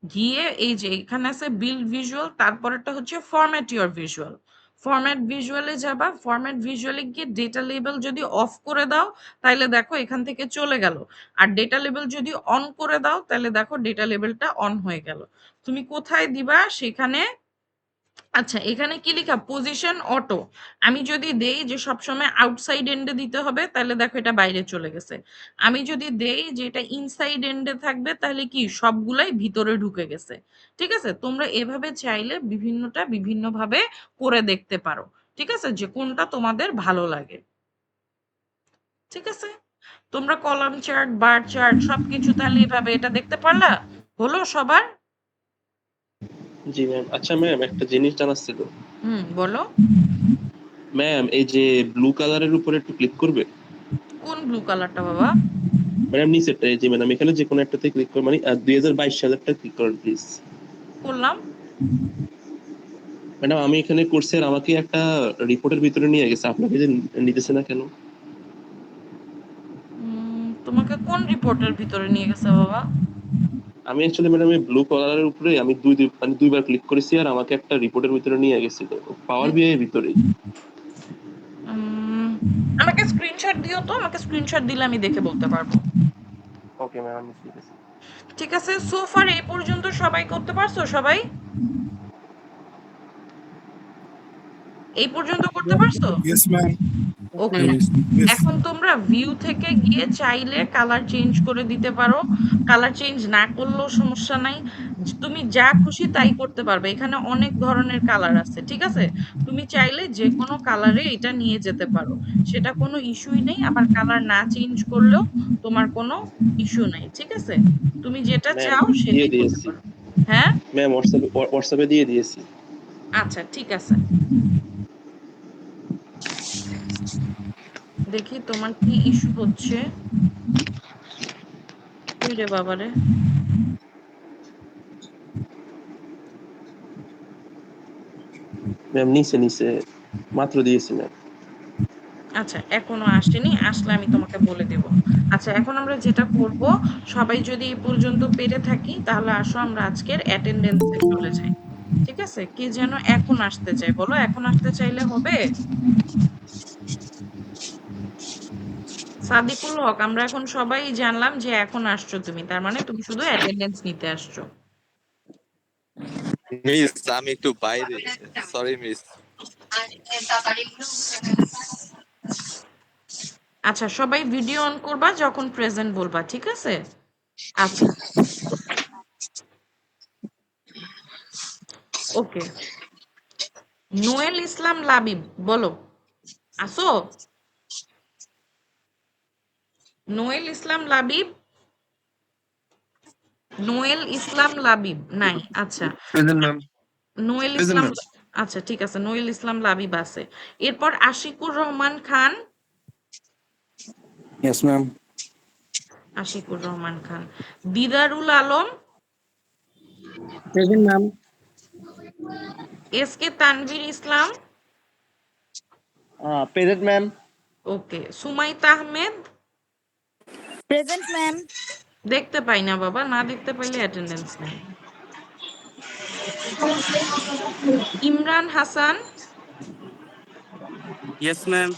Speaker 1: গিয়ে এই যে এখানে আছে বিল্ড ভিজুয়াল, তারপরেরটা হচ্ছে ফরম্যাট ইউর ভিজুয়াল। ফরম্যাট ভিজুয়ালে যাবা, ফরম্যাট ভিজুয়ালে গিয়ে ডেটা লেবেল যদি অফ করে দাও তাহলে দেখো এখান থেকে চলে গেল, আর ডেটা লেবেল যদি অন করে দাও তাহলে দেখো ডেটা লেবেলটা অন হয়ে গেল। তুমি কোথায় দিবা সেখানে, আচ্ছা এখানে কি লেখা, পজিশন অটো। আমি যদি দেই যে সবসময় আউটসাইড এন্ডে দিতে হবে তাহলে দেখো এটা বাইরে চলে গেছে। আমি যদি দেই যে এটা ইনসাইড এন্ডে থাকবে তাহলে কি সবগুলাই ভিতরে ঢুকে গেছে। ঠিক আছে, তোমরা এভাবে চাইলে বিভিন্নটা বিভিন্নভাবে করে দেখতে পারো। ঠিক আছে, যে কোনটা তোমাদের ভালো লাগে। ঠিক আছে, তোমরা কলাম চার্ট বার চার্ট সবকিছু তাহলে এভাবে এটা দেখতে পারলা, হলো সবার?
Speaker 3: জি ম্যাম। আচ্ছা ম্যাম, একটা জিনিস জানার ছিল।
Speaker 1: বলো।
Speaker 3: ম্যাম এই যে ব্লু কালারের উপরে একটু ক্লিক করবে।
Speaker 1: কোন ব্লু কালারটা বাবা?
Speaker 3: ম্যাডাম নিচেরটা, এই যে ম্যাডাম এখানে যে কোনো একটাতে ক্লিক করে, মানে 2022 সালেরটা ক্লিক করেন প্লিজ।
Speaker 1: করলাম।
Speaker 3: ম্যাডাম আমি এখানে করছি, আর আমাকে একটা রিপোর্টের ভিতরে নিয়ে গেছে, আপনাকে যে নিতেছে না কেন?
Speaker 1: তোমাকে কোন রিপোর্টের ভিতরে নিয়ে গেছে বাবা?
Speaker 3: আমি অ্যাকচুয়ালি ম্যাডাম এই ব্লু কালারের উপরে আমি দুইবার ক্লিক করেছি, আর আমাকে একটা রিপোর্টের ভিতরে নিয়ে গেছিল, পাওয়ার
Speaker 1: হুম,
Speaker 3: বিআই এর ভিতরে।
Speaker 1: উম, আমাকে স্ক্রিনশট দিও তো, আমাকে স্ক্রিনশট দিলে আমি দেখে বলতে পারবো।
Speaker 3: ওকে ম্যাম, ঠিক আছে।
Speaker 1: ঠিক আছে, সোফার এই পর্যন্ত সবাই করতে পারছো? সবাই এই পর্যন্ত করতে পারছো?
Speaker 5: Yes ma'am.
Speaker 1: ওকে, এখন তোমরা ভিউ থেকে গিয়ে চাইলে কালার চেঞ্জ করে দিতে পারো, কালার চেঞ্জ না করলেও সমস্যা নাই, তুমি যা খুশি তাই করতে পারবে। এখানে অনেক ধরনের কালার আছে। ঠিক আছে, তুমি চাইলে যে কোনো কালারে এটা নিয়ে যেতে পারো, সেটা কোনো ইস্যুই নেই। আবার কালার না চেঞ্জ করলেও তোমার কোনো ইস্যু নাই। ঠিক আছে, তুমি যেটা
Speaker 3: ম্যাম
Speaker 1: চাও
Speaker 3: দিয়ে
Speaker 1: সেটাই করতে
Speaker 3: দিয়েছি।
Speaker 1: পারো। হ্যাঁ,
Speaker 3: ম্যাম হোয়াটসঅ্যাপে দিয়ে দিয়েছি।
Speaker 1: আচ্ছা ঠিক আছে, দেখি তোমার কি ইস্যু হচ্ছে। ওই রে বাবারে,
Speaker 3: ম্যাম নিচে নিচে মাত্র দিয়েছি ম্যাম।
Speaker 1: আচ্ছা, এখনো আসেনি, আসলে আমি তোমাকে বলে দেব। আচ্ছা, এখন আমরা যেটা করব, সবাই যদি এই পর্যন্ত পেরে থাকি তাহলে আসো আমরা আজকের অ্যাটেন্ডেন্সে চলে যাই। ঠিক আছে, কে যেন এখন আসতে চাই, বলো এখন আসতে চাইলে হবে? সাদিকুল হক, আমরা এখন সবাই জানলাম যে এখন আসছো তুমি, তার মানে তুমি শুধু অ্যাটেন্ডেন্স নিতে আসছো।
Speaker 9: মিস আমি একটু বাইরে, সরি মিস।
Speaker 1: আচ্ছা, সবাই ভিডিও অন করবা যখন প্রেজেন্ট বলবা, ঠিক আছে? আচ্ছা, ওকে। নোয়েল ইসলাম লাবিব, বলো আসো। নোয়েল ইসলাম লাবিব, নোয়েল ইসলাম লাবিব নাই। আচ্ছা,
Speaker 2: present ma'am.
Speaker 1: Noel
Speaker 2: present
Speaker 1: Islam,
Speaker 2: ma'am.
Speaker 1: আচ্ছা ঠিক আছে, নোয়েল ইসলাম লাবিব আছে। এরপর Ashikur Rahman Khan,
Speaker 7: yes ma'am.
Speaker 1: Ashikur Rahman Khan. Didarul Alam,
Speaker 2: present ma'am.
Speaker 1: S K Tanvir Islam,
Speaker 2: present ma'am.
Speaker 1: Okay. Sumaita Ahmed,
Speaker 6: present ma'am.
Speaker 1: দেখতে পাই না বাবা, না দেখতে পাইলে অ্যাটেন্ডেন্স নেই। Imran Hasan,
Speaker 8: yes ma'am.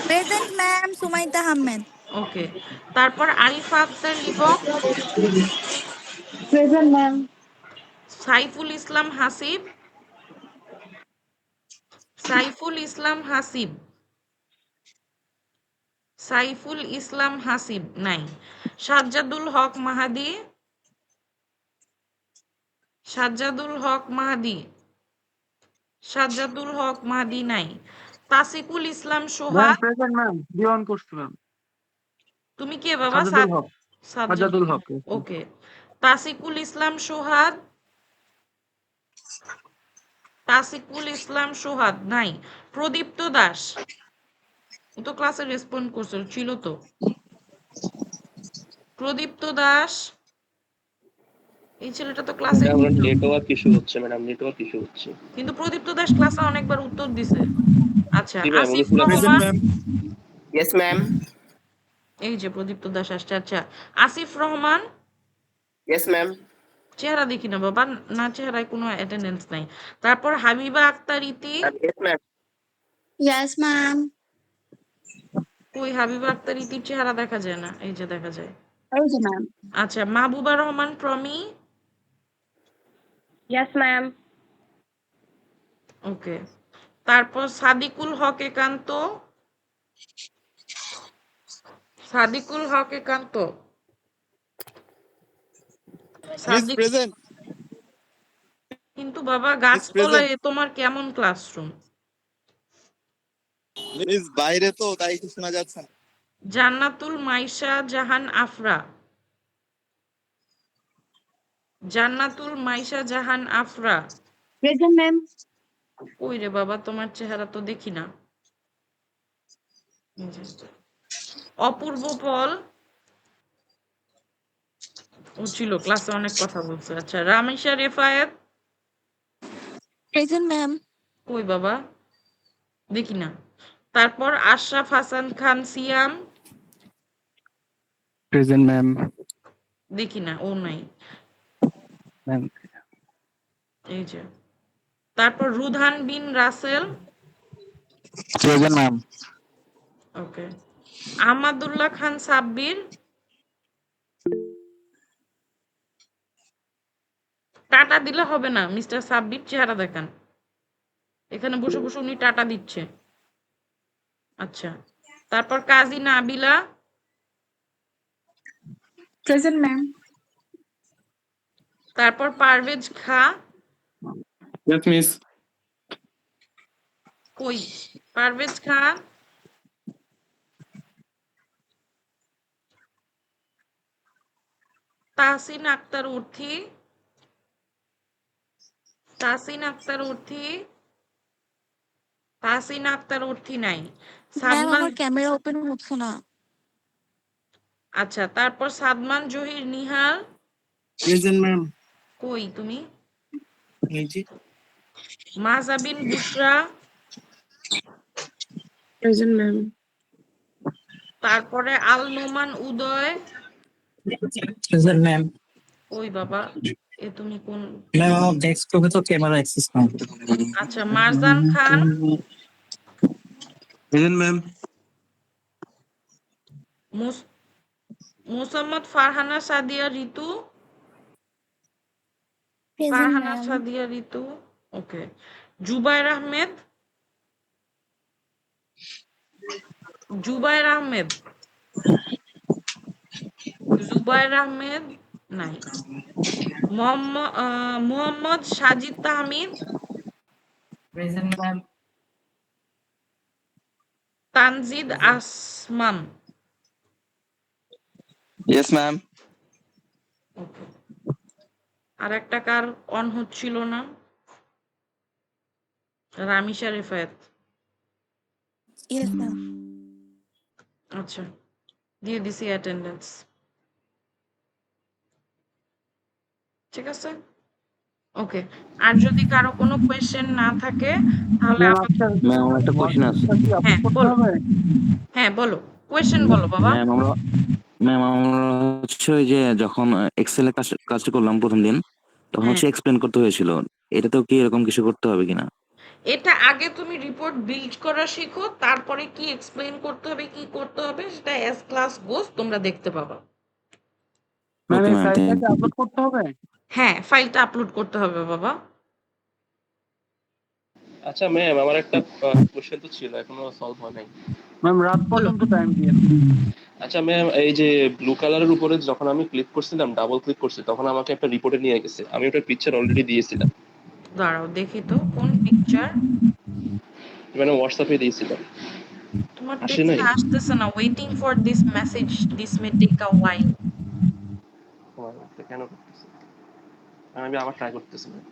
Speaker 6: Present ma'am. Sumaita Ahmed.
Speaker 1: Okay. তারপর আরিফা আক্তার লিবং,
Speaker 2: প্রেজেন্ট ম্যাম।
Speaker 1: সাইফুল ইসলাম হাসিব, সাইফুল ইসলাম হাসিব, সাইফুল ইসলাম হাসিব নাই। সাজ্জাদুল হক মাহাদি, সাজ্জাদুল হক মাহাদি, সাজ্জাদুল হক মাহাদি নাই। তাসিকুল ইসলাম
Speaker 2: ম্যাম
Speaker 1: সোহাগ,
Speaker 2: প্রেজেন্ট ম্যাম, ডিওয়ান করছি ম্যাম।
Speaker 1: তুমি কে বাবা?
Speaker 2: সাজাদুল হক।
Speaker 1: সাজ্জাদুল
Speaker 2: সাজাদুল হক।
Speaker 1: হক, ওকে। তাসিকুল ইসলাম সোহাগ, তাসিকুল ইসলাম সোহাগ নাই। প্রদীপ্ত দাস, ও তো ক্লাসে রেসপন্ড করছে, ছিল তো। প্রদীপ্ত দাস, এই ছেলেটা তো ক্লাসে
Speaker 3: ম্যাডাম
Speaker 1: ছিল,
Speaker 3: নেটওয়ার্ক ইস্যু হচ্ছে, ম্যাডাম নেটওয়ার্ক ইস্যু হচ্ছে।
Speaker 1: কিন্তু প্রদীপ্ত দাস ক্লাসে অনেকবার উত্তর দিছে। আচ্ছা,
Speaker 3: জি ম্যাম, উনি
Speaker 1: আসিফ
Speaker 3: ফুল
Speaker 5: present
Speaker 1: Rahman,
Speaker 5: ma'am.
Speaker 3: Yes ma'am.
Speaker 1: এই যে প্রদীপ্ত দাস আসছে। আচ্ছা, আসিফ রহমান,
Speaker 3: ইয়েস ম্যাম।
Speaker 1: চেহারা দেখি না বাবা, না চেহারায় কোনো অ্যাটেন্ডেন্স নাই। তারপর হাবিবা আক্তার ইতি,
Speaker 3: ইয়েস ম্যাম।
Speaker 6: Yes ma'am.
Speaker 1: ওই হাবিবা আক্তার ইতির চেহারা দেখা যায় না, এই যে দেখা যায়।
Speaker 6: এই যে ম্যাম।
Speaker 1: আচ্ছা, মাহবুবা রহমান প্রমি,
Speaker 10: Yes, ma'am.
Speaker 1: ওকে। তারপর সাদিকুল হক একান্ত, সাদিকুল হক একান্ত,
Speaker 9: মিস
Speaker 1: সাদিক।
Speaker 9: প্রেজেন্ট।
Speaker 1: কিন্তু বাবা
Speaker 9: মিস প্রেজেন্ট।
Speaker 1: গাছতলায় তোমার কেমন ক্লাসরুম?
Speaker 9: মিস বাইরে তো তাই কিছু শোনা যাচ্ছে না।
Speaker 1: জান্নাতুল মাইশা জাহান আফরা, জান্নাতুল মাইশা জাহান আফরা,
Speaker 6: প্রেজেন্ট ম্যাম।
Speaker 1: ওই রে বাবা, তোমার চেহারা তো দেখি না। এই যে। অপূর্ব পল, ও ছিল ক্লাসে, অনেক কথা বলছে। আচ্ছা, রামেশা রেফায়েত,
Speaker 6: প্রেজেন্ট ম্যাম।
Speaker 1: কই বাবা, দেখি না। তারপর আশরাফ হাসান খান সিয়াম,
Speaker 7: প্রেজেন্ট ম্যাম।
Speaker 1: দেখি না, ও নাই।
Speaker 7: ম্যাম।
Speaker 1: এই যে। তারপর রুধান বিন রাসেল,
Speaker 7: প্রেজেন্ট ম্যাম।
Speaker 1: ওকে। আহমাদুল্লাহ খান সাব্বির, টাটা দিলে হবে না, মিস্টার সাব্বির চেহারা দেখান। এখানে বসে বসে উনি টাটা দিচ্ছে। আচ্ছা, তারপর কাজী নাবিলা,
Speaker 4: প্রেজেন্ট ম্যাম।
Speaker 1: তারপর পারভেজ খা,
Speaker 8: ইয়েস মিস।
Speaker 1: কই পারভেজ খা, তাহসিন আক্তার উর্থি, তাহসিন আক্তার উর্থি, তাহসিন আক্তার উর্থি নাই।
Speaker 6: ম্যাম
Speaker 1: সাদমান,
Speaker 6: আমার ক্যামেরা ওপেন হচ্ছে না।
Speaker 1: আচ্ছা, তারপর সাদমান জহির নিহাল,
Speaker 7: প্রেজেন্ট ম্যাম।
Speaker 1: কই তুমি?
Speaker 7: এই যে।
Speaker 1: Mahjabin Bushra,
Speaker 4: present ma'am.
Speaker 1: তারপরে আল নোমান উদয়।
Speaker 7: Present ma'am.
Speaker 1: ওই বাবা, এ তুমি কোন?
Speaker 7: ম্যাম আমার ডেস্কটপে তো ক্যামেরা অ্যাক্সেস নাই।
Speaker 1: আচ্ছা, Marjan Khan.
Speaker 7: Present ma'am.
Speaker 1: Mosammat Farhana Sadia Ritu.
Speaker 10: Present
Speaker 1: Farhana
Speaker 10: ma'am.
Speaker 1: Sadia Ritu, okay. Zubair Ahmed. Zubair Ahmed. Zubair Ahmed নাই। Mohammad Sajid Tahmid.
Speaker 7: Present ma'am.
Speaker 1: Tanjid Asmam.
Speaker 9: Yes ma'am.
Speaker 1: Okay. আর একটা কার অন হচ্ছিল না? রামিশা রেফায়েত।
Speaker 10: Yes ma'am.
Speaker 1: আচ্ছা, দিয়ে দিছি অ্যাটেন্ডেন্স। ঠিক আছে, ওকে। আর যদি কারো কোনো কোয়েশ্চেন না থাকে তাহলে
Speaker 2: ম্যাম
Speaker 1: আপাতত।
Speaker 2: আচ্ছা,
Speaker 3: ম্যাম আমার একটা কোশ্চেন আছে।
Speaker 2: ওয়ার্কশিটটা কি আপলোড
Speaker 1: হ্যাঁ
Speaker 2: করতে
Speaker 1: বলো,
Speaker 2: হবে?
Speaker 1: হ্যাঁ বলো, কোয়েশ্চেন বলো বাবা।
Speaker 3: ম্যাম আমরা হচ্ছে ওই যে যখন এক্সেলের কাজটা করলাম প্রথম দিন, তখন
Speaker 1: হ্যাঁ,
Speaker 3: হচ্ছে এক্সপ্লেন করতে হয়েছিল, এটাতেও কি এরকম কিছু করতে হবে কিনা?
Speaker 1: এটা আগে তুমি রিপোর্ট বিল্ড করা শিখো, তারপরে কি এক্সপ্লেইন করতে হবে, কি করতে হবে সেটা অ্যাজ ক্লাস গোস তোমরা দেখতে পাবা।
Speaker 2: ম্যাম
Speaker 3: ওকে
Speaker 2: এই
Speaker 3: ম্যাম,
Speaker 2: ফাইলটা
Speaker 3: থ্যাংক
Speaker 2: কি
Speaker 3: ইউ।
Speaker 2: আপলোড করতে হবে?
Speaker 1: হ্যাঁ, ফাইলটা আপলোড করতে হবে বাবা।
Speaker 3: আচ্ছা ম্যাম, আমার একটা কোশ্চেন তো ছিল, এখনো সলভ হয় নাই।
Speaker 2: ম্যাম রাত
Speaker 1: বলো।
Speaker 2: পর্যন্ত টাইম দিয়ে।
Speaker 3: আচ্ছা ম্যাম, এই যে ব্লু কালারের উপরে যখন আমি ক্লিক করছিলাম, ডাবল ক্লিক করছি, তখন আমাকে একটা রিপোর্টে নিয়ে গেছে। আমি ওটার পিকচার অলরেডি দিয়েছিলাম,
Speaker 1: দাঁড়াও দেখি তো কোন পিকচার।
Speaker 3: মানে হোয়াটসঅ্যাপে দিয়েছিলাম,
Speaker 1: তোমার
Speaker 3: আসে নাই।
Speaker 1: টেক্সটে আসতেছে না। Waiting for this message, this may take a while.
Speaker 3: কেন করতেছে? আমি আবার ট্রাই করতেছি ম্যাম।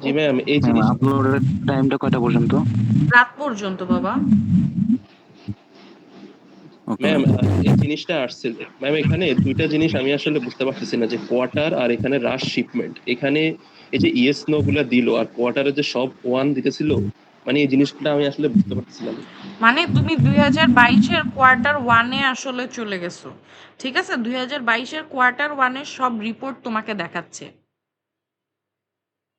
Speaker 3: জি ম্যাম, এই জিনিস আপলোডের টাইমটা কয়টা পর্যন্ত?
Speaker 1: রাত পর্যন্ত বাবা।
Speaker 3: ওকে ম্যাম, এই জিনিসটা আসছে ম্যাম, এখানে দুইটা জিনিস আমি আসলে বুঝতে পারতেছি না, যে কোয়ার্টার আর এখানে রাশ শিপমেন্ট। এখানে এই যে ইয়েস নো গুলা দিল, আর কোয়ার্টারে যে সব ওয়ান দিতেছিল, মানে এই জিনিসটা আমি আসলে বুঝতে পারতেছিলাম না।
Speaker 1: মানে তুমি 2022-এর কোয়ার্টার 1-এ আসলে চলে গেছো। ঠিক আছে, 2022-এর কোয়ার্টার 1-এর সব রিপোর্ট তোমাকে দেখাচ্ছে।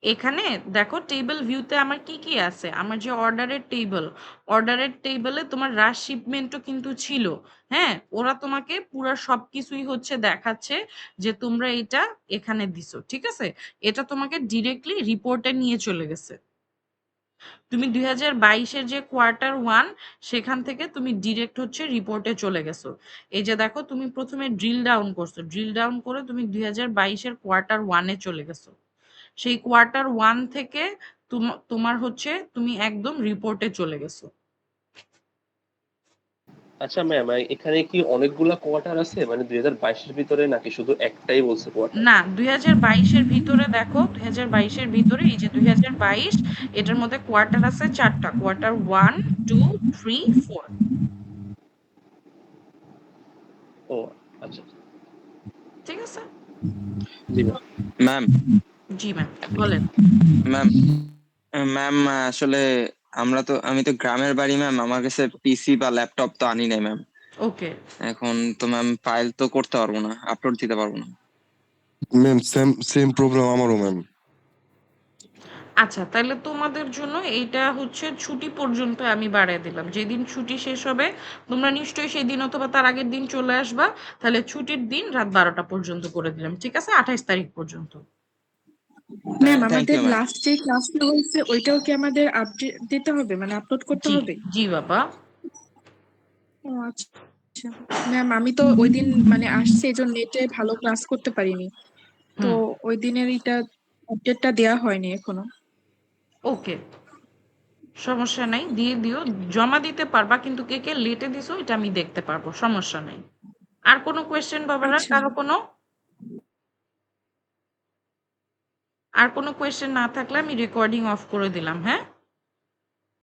Speaker 1: এখানে দেখো টেবিল ভিউতে আমার কি কি আছে। আমার যে অর্ডারের টেবিলে তোমার রাশ শিপমেন্টও কিন্তু ছিল। হ্যাঁ, ওরা তোমাকে পুরো সবকিছুই হচ্ছে দেখাচ্ছে যে তোমরা এটা এখানে দিছো। ঠিক আছে, এটা তোমাকে ডিরেক্টলি রিপোর্টে নিয়ে চলে গেছে। তুমি 2022-এর যে কোয়ার্টার 1, সেখান থেকে তুমি ডিরেক্ট হচ্ছে রিপোর্টে চলে গেছো। এই যে দেখো, তুমি প্রথমে ড্রিল ডাউন করছো, ড্রিল ডাউন করে তুমি 2022-এর কোয়ার্টার 1-এ চলে গেছো। সেই কোয়ার্টার 1 থেকে তোমার হচ্ছে তুমি একদম রিপোর্টে চলে গেছো।
Speaker 3: আচ্ছা ম্যাম, এখানে কি অনেকগুলা কোয়ার্টার আছে, মানে 2022-এর ভিতরে, নাকি শুধু একটাই বলছে কোয়ার্টার?
Speaker 1: না, 2022-এর ভিতরে দেখো, 2022-এর ভিতরে এই যে 2022, এটার মধ্যে কোয়ার্টার আছে 4টা। কোয়ার্টার 1, 2, 3, 4।
Speaker 3: ও আচ্ছা,
Speaker 1: ঠিক আছে।
Speaker 3: জি ম্যাম।
Speaker 11: ম্যাম
Speaker 1: জি ম্যাম, বলেন।
Speaker 11: ম্যাম ম্যাম আসলে আমি তো গ্রামের বাড়ি ম্যাম, আমার কাছে পিসি বা ল্যাপটপ তো আনি নাই ম্যাম।
Speaker 1: ওকে,
Speaker 11: এখন তো ম্যাম ফাইল তো করতে পারবো না, আপলোড দিতে পারবো না।
Speaker 12: ম্যাম সেম প্রবলেম আমারও ম্যাম।
Speaker 1: আচ্ছা, তাহলে তোমাদের জন্য এইটা হচ্ছে ছুটি পর্যন্ত আমি বাড়ায় দিলাম। যেদিন ছুটি শেষ হবে তোমরা নিশ্চয়ই সেই দিন অথবা তার আগের দিন চলে আসবা। তাহলে ছুটির দিন রাত 12টা পর্যন্ত করে দিলাম। ঠিক আছে, 28 তারিখ পর্যন্ত।
Speaker 4: ম্যাম
Speaker 11: থ্যাংক
Speaker 4: আমাদের
Speaker 11: ইউ ম্যাম।
Speaker 4: লাস্ট যে ক্লাসটা হয়েছে ওইটাও কি আমাদের আপডেট দিতে হবে, মানে আপলোড করতে
Speaker 1: জি,
Speaker 4: হবে?
Speaker 1: জি বাবা।
Speaker 4: ও আচ্ছা। ম্যাম আমি তো ওই দিন মানে আসছে, এই জন্য নেটে ভালো ক্লাস করতে পারিনি, তো
Speaker 1: হুম,
Speaker 4: ওই দিনের এটা আপডেটটা দেওয়া হয়নি এখনো।
Speaker 1: ওকে, সমস্যা নাই, দিয়ে দিও। জমা দিতে পারবা, কিন্তু কে কে লেটে দিছো এটা আমি দেখতে পারবো, সমস্যা নাই। আর কোনো কোয়েশ্চেন বাবারা,
Speaker 4: আচ্ছা
Speaker 1: কারো কোনো? আর কোনো কোয়েশ্চেন না থাকলে আমি রেকর্ডিং অফ করে দিলাম। হ্যাঁ।